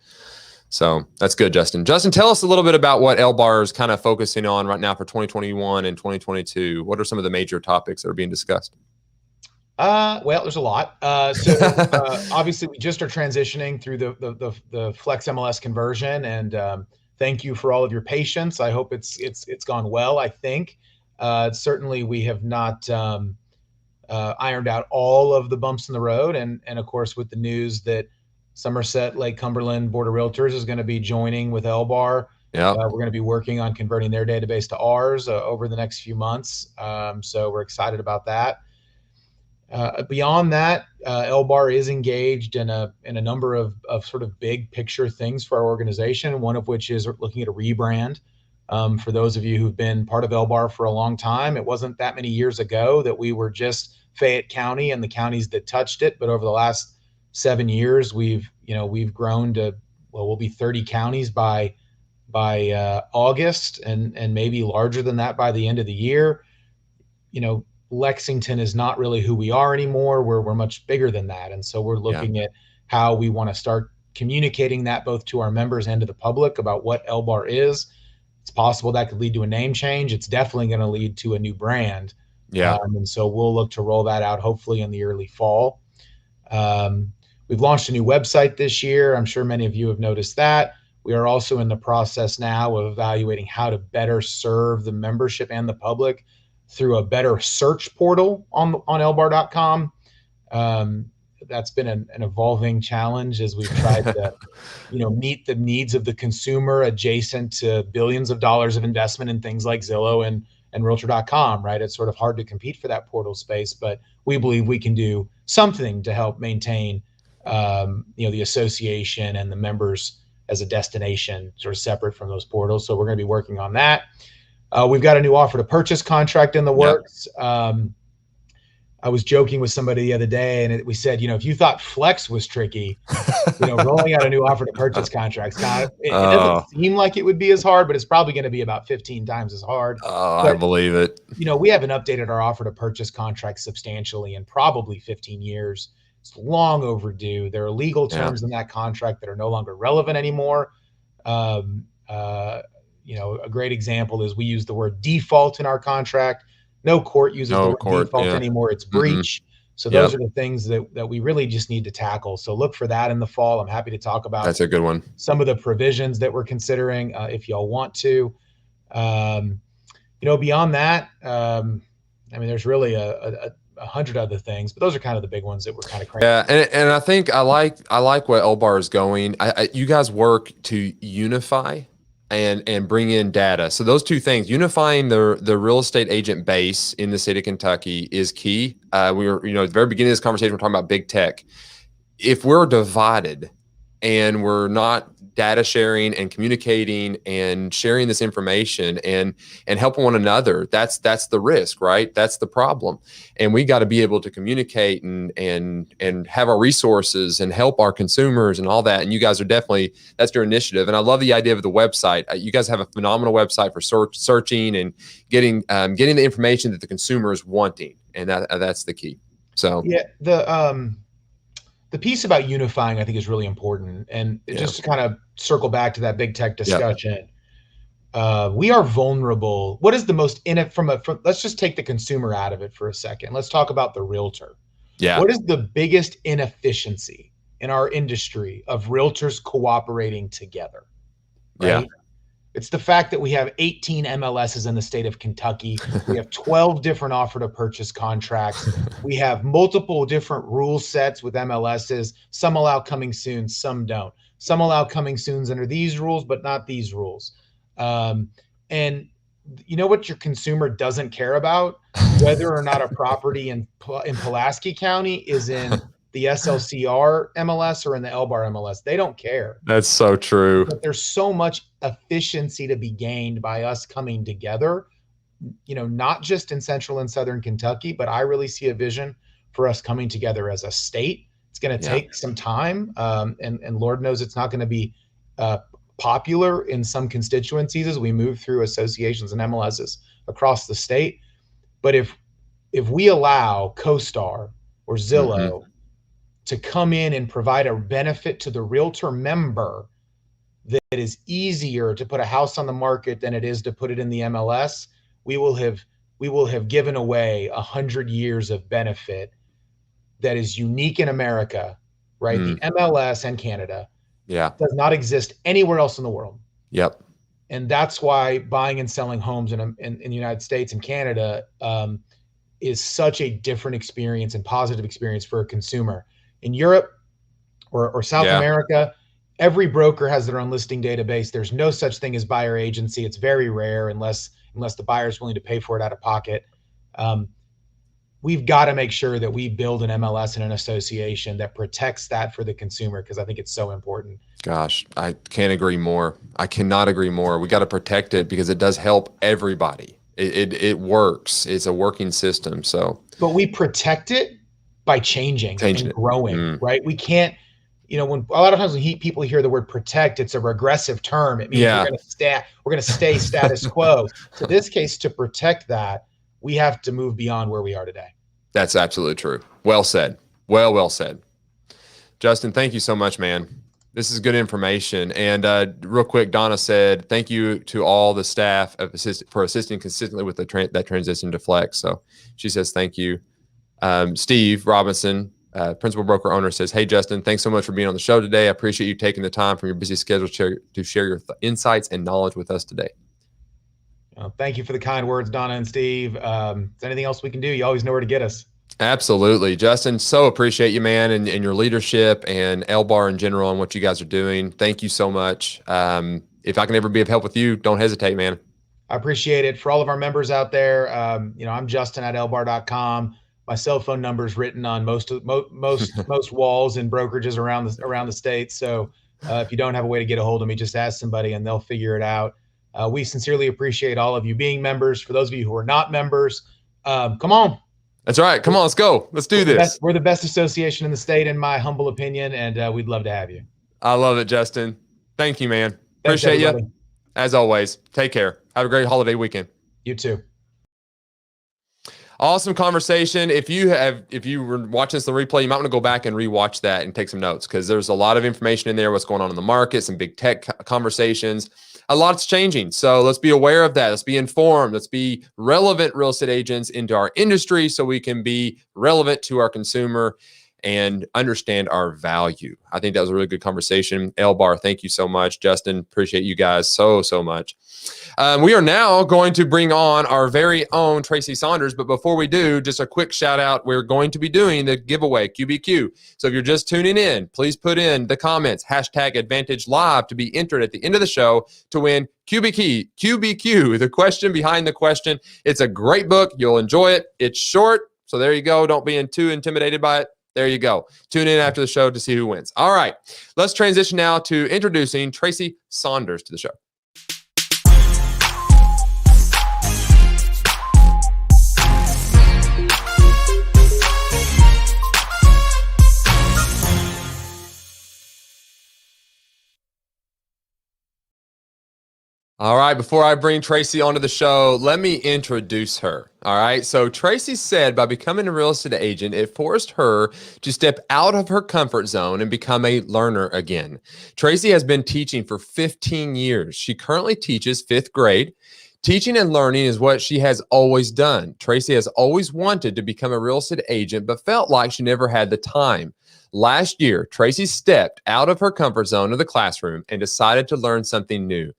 So that's good, Justin. Justin, tell us a little bit about what LBAR is kind of focusing on right now for 2021 and 2022. What are some of the major topics that are being discussed? Well, there's a lot. Obviously, we just are transitioning through the Flex MLS conversion, and thank you for all of your patience. I hope it's gone well. I think certainly we have not ironed out all of the bumps in the road, and of course with the news that Somerset Lake Cumberland Board of Realtors is going to be joining with LBAR. We're going to be working on converting their database to ours over the next few months. So we're excited about that. Beyond that, LBAR is engaged in a number of sort of big picture things for our organization, one of which is looking at a rebrand. For those of you who've been part of LBAR for a long time, it wasn't that many years ago that we were just Fayette County and the counties that touched it. But over the last 7 years, we've grown to, well, we'll be 30 counties by August, and maybe larger than that by the end of the year. Lexington is not really who we are anymore. We're much bigger than that. And so we're looking at how we want to start communicating that both to our members and to the public about what LBAR is. It's possible that could lead to a name change. It's definitely going to lead to a new brand. And so we'll look to roll that out hopefully in the early fall. We've launched a new website this year. I'm sure many of you have noticed that. We are also in the process now of evaluating how to better serve the membership and the public through a better search portal on LBAR.com. That's been an evolving challenge as we've tried to, meet the needs of the consumer adjacent to billions of dollars of investment in things like Zillow and Realtor.com, right? It's sort of hard to compete for that portal space, but we believe we can do something to help maintain, the association and the members as a destination sort of separate from those portals. So we're going to be working on that. We've got a new offer to purchase contract in the works. I was joking with somebody the other day, and we said, if you thought flex was tricky, rolling out a new offer to purchase contracts, it doesn't Oh, seem like it would be as hard, but it's probably going to be about 15 times as hard. I But, believe it. we haven't updated our offer to purchase contracts substantially in probably 15 years. It's long overdue. There are legal terms in that contract that are no longer relevant anymore. A great example is we use the word default in our contract. No court uses the word default anymore. It's breach. So those are the things that we really just need to tackle. So look for that in the fall. I'm happy to talk about That's a good one. Some of the provisions that we're considering if y'all want to. Beyond that, there's really a hundred other things, but those are kind of the big ones that we're kind of cranking. Yeah, and I think I like what LBAR is going. You guys work to unify and bring in data. So those two things, unifying the real estate agent base in the state of Kentucky is key. We were, at the very beginning of this conversation, we're talking about big tech. If we're divided and we're not data sharing and communicating and sharing this information and helping one another, that's the risk, right? That's the problem. And we got to be able to communicate and have our resources and help our consumers and all that. And you guys are definitely, that's your initiative. And I love the idea of the website. You guys have a phenomenal website for searching and getting the information that the consumer is wanting. And that's the key. So yeah, the piece about unifying, I think, is really important. And just to kind of circle back to that big tech discussion, we are vulnerable. What is the most let's just take the consumer out of it for a second. Let's talk about the realtor. Yeah. What is the biggest inefficiency in our industry of realtors cooperating together? Right? Yeah. It's the fact that we have 18 MLSs in the state of Kentucky. We have 12 different offer to purchase contracts. We have multiple different rule sets with MLSs. Some allow coming soon, some don't. Some allow coming soons under these rules, but not these rules. And you know what your consumer doesn't care about? Whether or not a property in Pulaski County is in the SLCR MLS or in the LBAR MLS. They don't care. That's so true. But there's so much efficiency to be gained by us coming together, not just in central and southern Kentucky, but I really see a vision for us coming together as a state. It's going to take some time. And Lord knows it's not going to be popular in some constituencies as we move through associations and MLSs across the state. But if we allow CoStar or Zillow to come in and provide a benefit to the realtor member that is easier to put a house on the market than it is to put it in the MLS, we will have given away 100 years of benefit that is unique in America, right? The MLS and Canada does not exist anywhere else in the world. Yep. And that's why buying and selling homes in the United States and Canada is such a different experience and positive experience for a consumer. In Europe or South America, every broker has their own listing database. There's no such thing as buyer agency. It's very rare unless the buyer is willing to pay for it out of pocket. We've got to make sure that we build an MLS and an association that protects that for the consumer, because I think it's so important. Gosh, I can't agree more. I cannot agree more. We got to protect it because it does help everybody. It works. It's a working system. So, but we protect it by changing and growing, right? We can't, when a lot of times when people hear the word protect, it's a regressive term. It means we're going to stay status quo. So this case, to protect that, we have to move beyond where we are today. That's absolutely true. Well said. Well said. Justin, thank you so much, man. This is good information. And real quick, Donna said, thank you to all the staff for assisting consistently with that transition to Flex. So she says, thank you. Steve Robinson, principal broker owner, says, hey, Justin, thanks so much for being on the show today. I appreciate you taking the time from your busy schedule to share your insights and knowledge with us today. Thank you for the kind words, Donna and Steve. Is there anything else we can do? You always know where to get us. Absolutely. Justin, so appreciate you, man, and your leadership and LBAR in general and what you guys are doing. Thank you so much. If I can ever be of help with you, don't hesitate, man. I appreciate it. For all of our members out there, I'm Justin at LBAR.com. My cell phone number is written on most walls and brokerages around the state. So if you don't have a way to get a hold of me, just ask somebody and they'll figure it out. We sincerely appreciate all of you being members. For those of you who are not members, come on. That's right. Come on, let's go. Let's do this. We're the best association in the state, in my humble opinion, and we'd love to have you. I love it, Justin. Thank you, man. Thanks, Appreciate you. everybody. As always, take care. Have a great holiday weekend. You too. Awesome conversation. If you were watching this the replay, you might want to go back and rewatch that and take some notes, because there's a lot of information in there, what's going on in the market, some big tech conversations. A lot's changing. So let's be aware of that. Let's be informed. Let's be relevant real estate agents into our industry so we can be relevant to our consumer and understand our value. I think that was a really good conversation. LBAR, thank you so much. Justin, appreciate you guys so much. We are now going to bring on our very own Tracy Saunders. But before we do, just a quick shout out. We're going to be doing the giveaway, QBQ. So if you're just tuning in, please put in the comments, #AdvantageLive, to be entered at the end of the show to win QBQ, the question behind the question. It's a great book. You'll enjoy it. It's short. So there you go. Don't be too intimidated by it. There you go. Tune in after the show to see who wins. All right. Let's transition now to introducing Tracy Saunders to the show. All right, before I bring Tracy onto the show, let me introduce her. All right, so Tracy said by becoming a real estate agent, it forced her to step out of her comfort zone and become a learner again. Tracy has been teaching for 15 years. She currently teaches 5th grade. Teaching and learning is what she has always done. Tracy has always wanted to become a real estate agent, but felt like she never had the time. Last year, Tracy stepped out of her comfort zone of the classroom and decided to learn something new.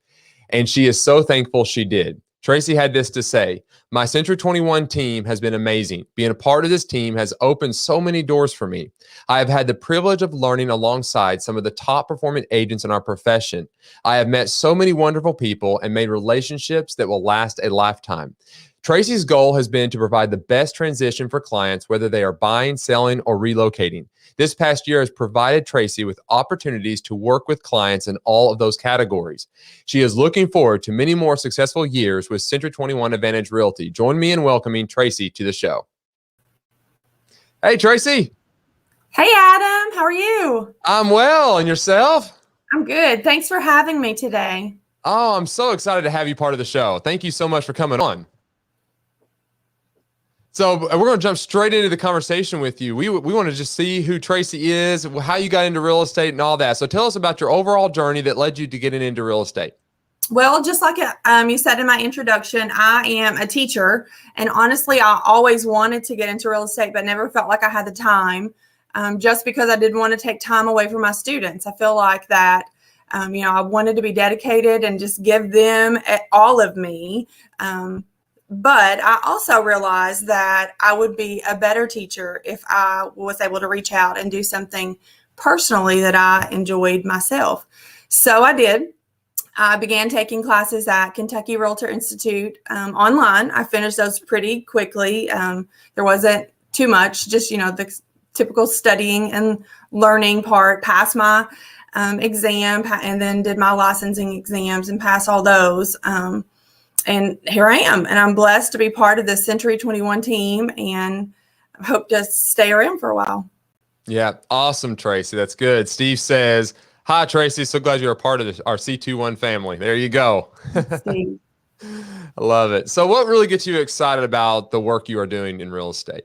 And she is so thankful she did. Tracy had this to say: "My Century 21 team has been amazing. Being a part of this team has opened so many doors for me. I have had the privilege of learning alongside some of the top performing agents in our profession. I have met so many wonderful people and made relationships that will last a lifetime." Tracy's goal has been to provide the best transition for clients, whether they are buying, selling, or relocating. This past year has provided Tracy with opportunities to work with clients in all of those categories. She is looking forward to many more successful years with Century 21 Advantage Realty. Join me in welcoming Tracy to the show. Hey, Tracy. Hey, Adam. How are you? I'm well. And yourself? I'm good. Thanks for having me today. Oh, I'm so excited to have you part of the show. Thank you so much for coming on. So we're going to jump straight into the conversation with you. We want to just see who Tracy is, how you got into real estate and all that. So tell us about your overall journey that led you to getting into real estate. Well, just like you said in my introduction, I am a teacher. And honestly, I always wanted to get into real estate, but never felt like I had the time, just because I didn't want to take time away from my students. I feel like that, I wanted to be dedicated and just give them all of me. But I also realized that I would be a better teacher if I was able to reach out and do something personally that I enjoyed myself. So I did. I began taking classes at Kentucky Realtor Institute online. I finished those pretty quickly. There wasn't too much, just, the typical studying and learning part. Passed my exam and then did my licensing exams and passed all those. And here I am, and I'm blessed to be part of the Century 21 team, and I hope to stay around for a while. Yeah, awesome, Tracy. That's good. Steve says, "Hi, Tracy. So glad you're a part of our C21 family." There you go. Steve. I love it. So what really gets you excited about the work you are doing in real estate?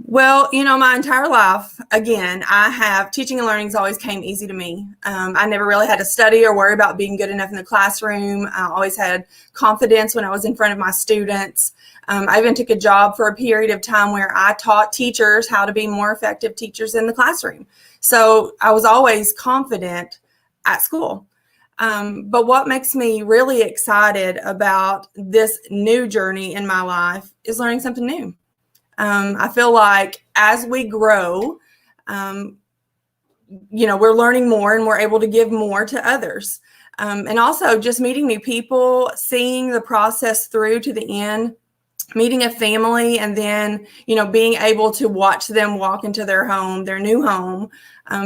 Well, my entire life, again, teaching and learning has always came easy to me. I never really had to study or worry about being good enough in the classroom. I always had confidence when I was in front of my students. I even took a job for a period of time where I taught teachers how to be more effective teachers in the classroom. So I was always confident at school. But what makes me really excited about this new journey in my life is learning something new. I feel like as we grow, we're learning more and we're able to give more to others. And also just meeting new people, seeing the process through to the end meeting a family and then, being able to watch them walk into their home, their new home,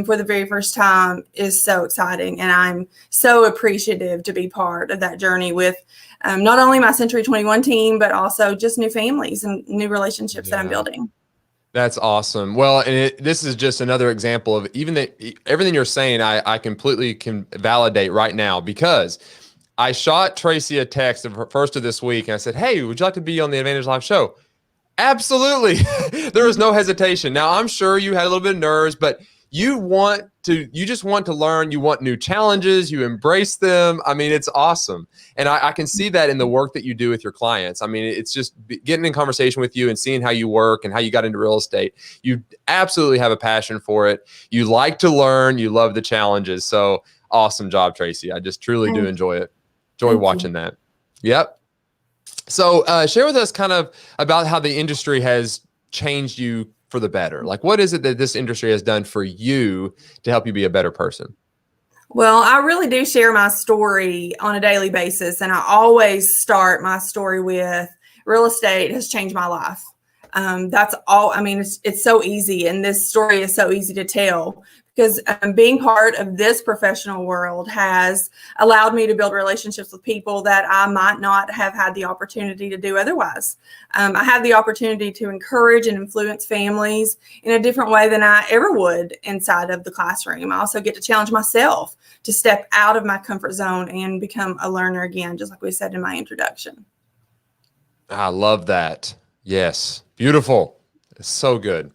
for the very first time is so exciting. And I'm so appreciative to be part of that journey with not only my Century 21 team, but also just new families and new relationships that I'm building. That's awesome. Well, and this is just another example of everything you're saying, I completely can validate right now, because I shot Tracy a text of her first of this week and I said, "Hey, would you like to be on the Advantage Live show?" Absolutely. There was no hesitation. Now, I'm sure you had a little bit of nerves, but you just want to learn. You want new challenges. You embrace them. I mean, it's awesome. And I can see that in the work that you do with your clients. I mean, it's just getting in conversation with you and seeing how you work and how you got into real estate. You absolutely have a passion for it. You like to learn. You love the challenges. So awesome job, Tracy. I just truly do enjoy it. Enjoy watching that. Yep. So share with us kind of about how the industry has changed you for the better. Like, what is it that this industry has done for you to help you be a better person? Well, I really do share my story on a daily basis. And I always start my story with real estate has changed my life. That's all. I mean, it's so easy. And this story is so easy to tell because being part of this professional world has allowed me to build relationships with people that I might not have had the opportunity to do otherwise. I have the opportunity to encourage and influence families in a different way than I ever would inside of the classroom. I also get to challenge myself to step out of my comfort zone and become a learner again, just like we said in my introduction. I love that. Yes. Beautiful. It's so good.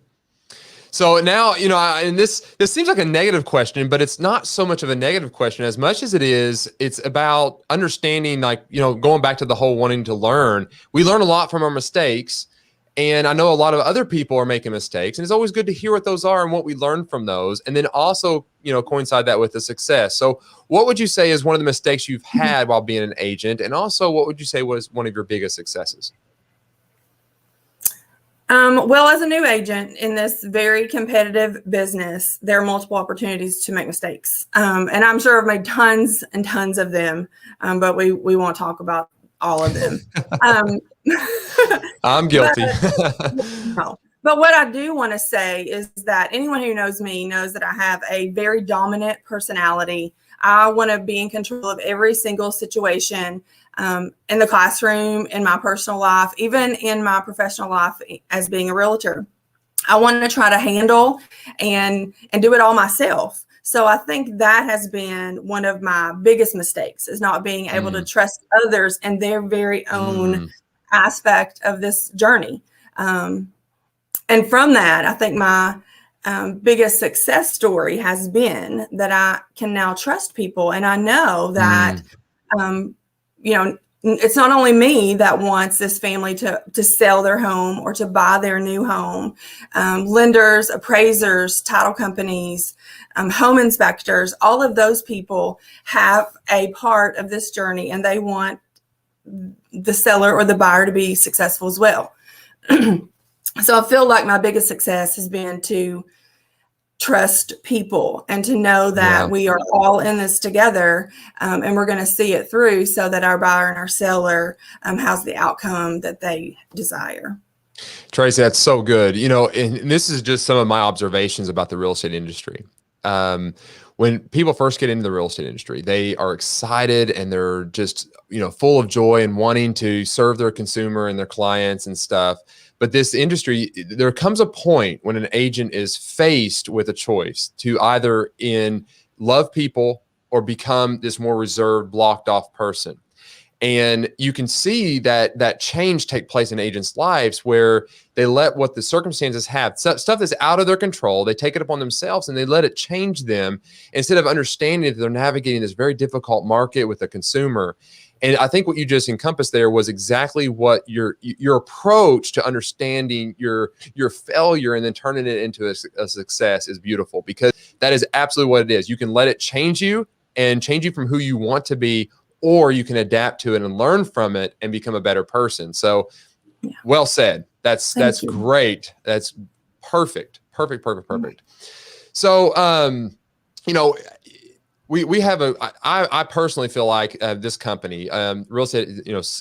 So now, and this seems like a negative question, but it's not so much of a negative question as much as it's about understanding, like, going back to the whole wanting to learn. We learn a lot from our mistakes. And I know a lot of other people are making mistakes, and it's always good to hear what those are and what we learn from those. And then also, coincide that with the success. So what would you say is one of the mistakes you've had while being an agent? And also, what would you say was one of your biggest successes? Well, as a new agent in this very competitive business, there are multiple opportunities to make mistakes. And I'm sure I've made tons and tons of them, but we won't talk about all of them. I'm guilty. But what I do want to say is that anyone who knows me knows that I have a very dominant personality. I want to be in control of every single situation. In the classroom, in my personal life, even in my professional life as being a realtor. I want to try to handle and do it all myself. So I think that has been one of my biggest mistakes, is not being able to trust others and their very own aspect of this journey. And from that, I think my biggest success story has been that I can now trust people. And I know that, it's not only me that wants this family to sell their home or to buy their new home. Lenders, appraisers, title companies, home inspectors, all of those people have a part of this journey, and they want the seller or the buyer to be successful as well. So I feel like my biggest success has been to trust people and to know that we are all in this together, and we're going to see it through so that our buyer and our seller has the outcome that they desire. Tracy, that's so good. And this is just some of my observations about the real estate industry. When people first get into the real estate industry, they are excited and they're just, full of joy and wanting to serve their consumer and their clients and stuff. But this industry, there comes a point when an agent is faced with a choice to either love people or become this more reserved, blocked off person. And you can see that change take place in agents' lives, where they let what the circumstances have, stuff that's out of their control, they take it upon themselves and they let it change them, instead of understanding that they're navigating this very difficult market with a consumer. And I think what you just encompassed there was exactly what your approach to understanding your failure and then turning it into a success is beautiful, because that is absolutely what it is. You can let it change you and change you from who you want to be, or you can adapt to it and learn from it and become a better person. So well said. That's great. That's perfect. So, we have I personally feel like this company, real estate,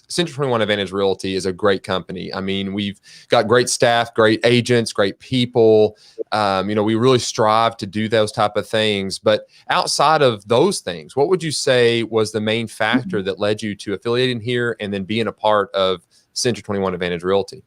Century 21 Advantage Realty is a great company. I mean, we've got great staff, great agents, great people. We really strive to do those type of things. But outside of those things, what would you say was the main factor that led you to affiliating here and then being a part of Century 21 Advantage Realty?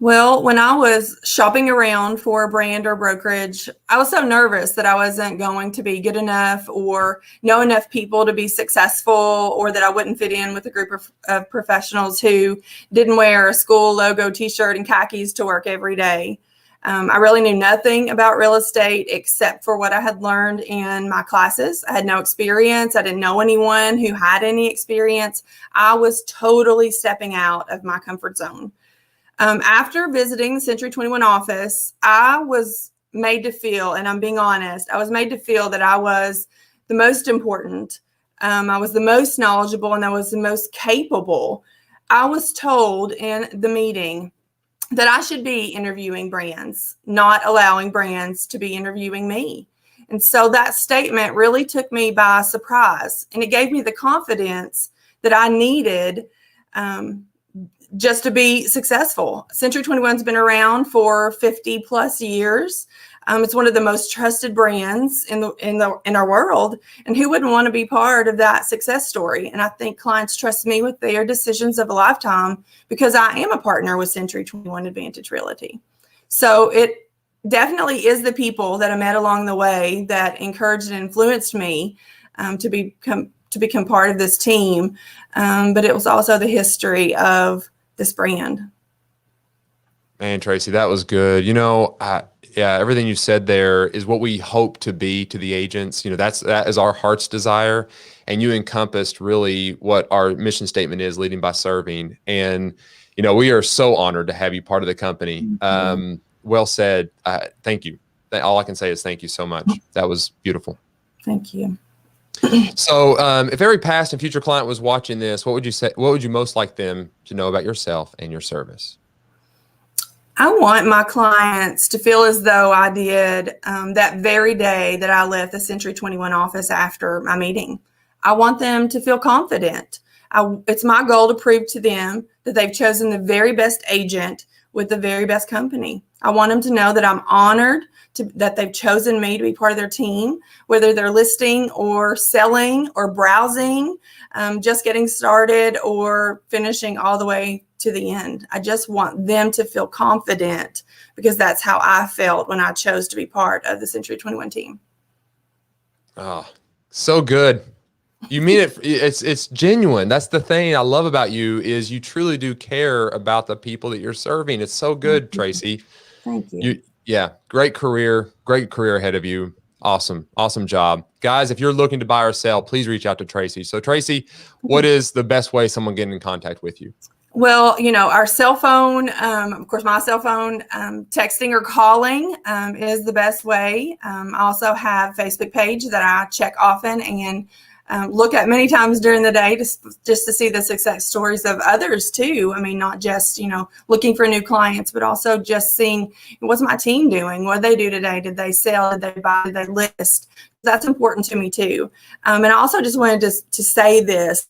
Well, when I was shopping around for a brand or brokerage, I was so nervous that I wasn't going to be good enough or know enough people to be successful, or that I wouldn't fit in with a group of professionals who didn't wear a school logo t-shirt and khakis to work every day. I really knew nothing about real estate except for what I had learned in my classes. I had no experience. I didn't know anyone who had any experience. I was totally stepping out of my comfort zone. After visiting the Century 21 office, I was made to feel, and I'm being honest, I was made to feel that I was the most important. I was the most knowledgeable, and I was the most capable. I was told in the meeting that I should be interviewing brands, not allowing brands to be interviewing me. And so that statement really took me by surprise, and it gave me the confidence that I needed just to be successful. Century 21's been around for 50 plus years. It's one of the most trusted brands in our world, and who wouldn't want to be part of that success story? And I think clients trust me with their decisions of a lifetime because I am a partner with Century 21 Advantage Realty. So it definitely is the people that I met along the way that encouraged and influenced me to become part of this team. But it was also the history of this brand. Man, Tracy, that was good. Everything you said there is what we hope to be to the agents. That is our heart's desire. And you encompassed really what our mission statement is, leading by serving. And, we are so honored to have you part of the company. Well said. Thank you. All I can say is thank you so much. That was beautiful. Thank you. So if every past and future client was watching this, what would you say? What would you most like them to know about yourself and your service? I want my clients to feel as though I did that very day that I left the Century 21 office after my meeting. I want them to feel confident. It's my goal to prove to them that they've chosen the very best agent with the very best company. I want them to know that I'm honored that they've chosen me to be part of their team, whether they're listing or selling or browsing, just getting started or finishing all the way to the end. I just want them to feel confident because that's how I felt when I chose to be part of the Century 21 team. Oh, so good. You mean it. It's genuine. That's the thing I love about you is you truly do care about the people that you're serving. It's so good, Tracy. Thank you. Great career ahead of you. Awesome job. Guys, if you're looking to buy or sell, please reach out to Tracy. So Tracy, what is the best way someone getting in contact with you? Well, our cell phone, of course, my cell phone, texting or calling is the best way. I also have a Facebook page that I check often and look at many times during the day just to see the success stories of others too. I mean, not just, looking for new clients, but also just seeing what's my team doing? What did they do today? Did they sell? Did they buy? Did they list? That's important to me too. And I also just wanted to say this.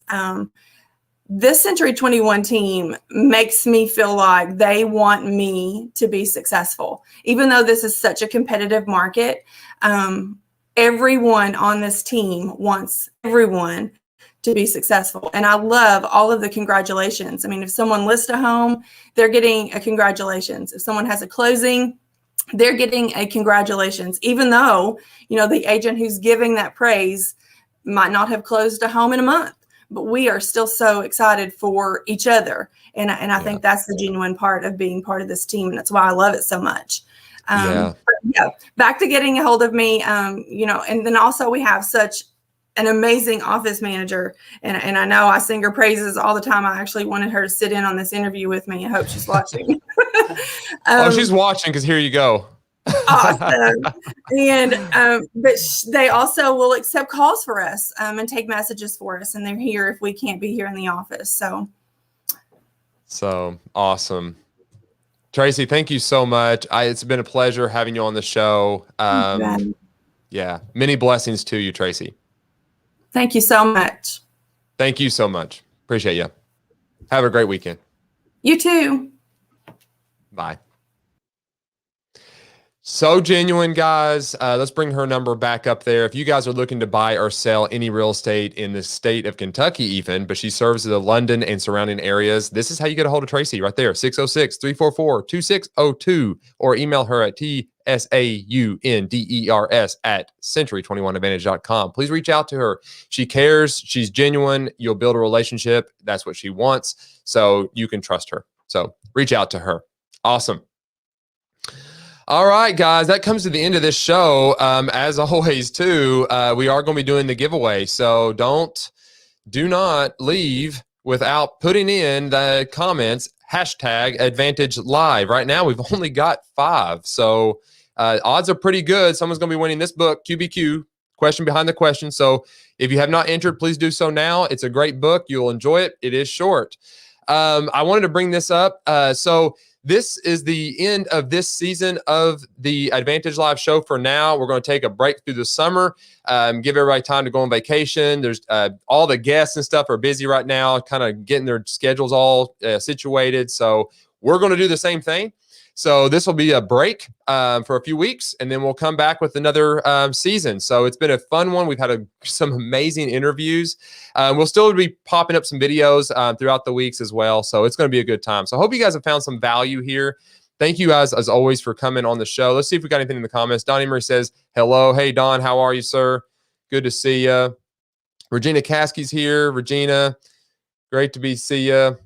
This Century 21 team makes me feel like they want me to be successful. Even though this is such a competitive market, everyone on this team wants everyone to be successful. And I love all of the congratulations. I mean, if someone lists a home, they're getting a congratulations. If someone has a closing, they're getting a congratulations, even though, the agent who's giving that praise might not have closed a home in a month. But we are still so excited for each other. And I think that's the genuine part of being part of this team. And that's why I love it so much. Back to getting a hold of me, and then also we have such an amazing office manager. And I know I sing her praises all the time. I actually wanted her to sit in on this interview with me. I hope she's watching. She's watching because here you go. Awesome. And but they also will accept calls for us and take messages for us, and they're here if we can't be here in the office. So awesome. Tracy, thank you so much. It's been a pleasure having you on the show. Yeah. Many blessings to you, Tracy. Thank you so much. Thank you so much. Appreciate you. Have a great weekend. You too. Bye. So genuine, guys. Let's bring her number back up there. If you guys are looking to buy or sell any real estate in the state of Kentucky even, but she serves the London and surrounding areas, this is how you get a hold of Tracy right there, 606-344-2602, or email her at tsaunders@century21advantage.com. Please reach out to her. She cares. She's genuine. You'll build a relationship. That's what she wants. So you can trust her. So reach out to her. Awesome. All right, guys, that comes to the end of this show. As always, too, we are going to be doing the giveaway. So do not leave without putting in the comments, #AdvantageLive. Right now, we've only got 5. So odds are pretty good. Someone's going to be winning this book, QBQ, Question Behind the Question. So if you have not entered, please do so now. It's a great book. You'll enjoy it. It is short. I wanted to bring this up. So this is the end of this season of the Advantage Live show for now. We're going to take a break through the summer, give everybody time to go on vacation. There's all the guests and stuff are busy right now, kind of getting their schedules all situated. So we're going to do the same thing. So this will be a break for a few weeks, and then we'll come back with another season. So it's been a fun one. We've had some amazing interviews. We'll still be popping up some videos throughout the weeks as well. So it's going to be a good time. So I hope you guys have found some value here. Thank you guys, as always, for coming on the show. Let's see if we got anything in the comments. Donnie Murray says, hello. Hey, Don, how are you, sir? Good to see you. Regina Caskey's here. Regina, great to see you.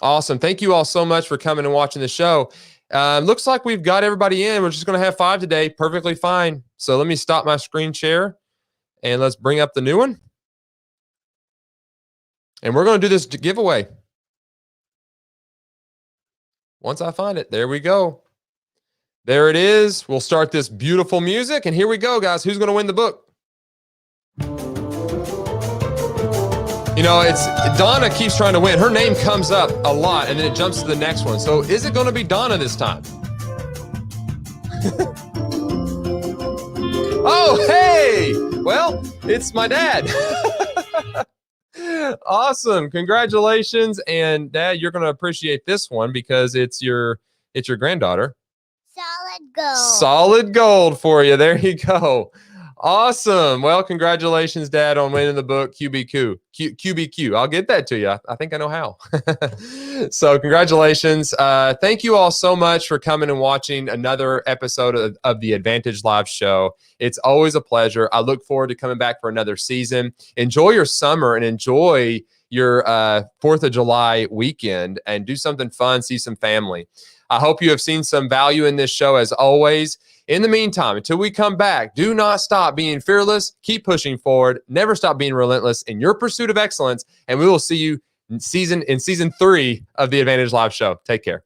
Awesome. Thank you all so much for coming and watching the show. Looks like we've got everybody in. We're just going to have 5 today. Perfectly fine. So let me stop my screen share and let's bring up the new one. And we're going to do this giveaway. Once I find it, there we go. There it is. We'll start this beautiful music. And here we go, guys. Who's going to win the book? You know, it's Donna keeps trying to win. Her name comes up a lot, and then it jumps to the next one. So is it going to be Donna this time? Oh, hey! Well, it's my dad. Awesome. Congratulations. And Dad, you're going to appreciate this one because it's your granddaughter. Solid gold. Solid gold for you. There you go. Awesome. Well, congratulations, Dad, on winning the book QBQ. I'll get that to you. I think I know how. So congratulations. Thank you all so much for coming and watching another episode of the Advantage Live show. It's always a pleasure. I look forward to coming back for another season. Enjoy your summer and enjoy your 4th of July weekend and do something fun, see some family. I hope you have seen some value in this show as always. In the meantime, until we come back, do not stop being fearless. Keep pushing forward. Never stop being relentless in your pursuit of excellence. And we will see you in season 3 of the Advantage Live show. Take care.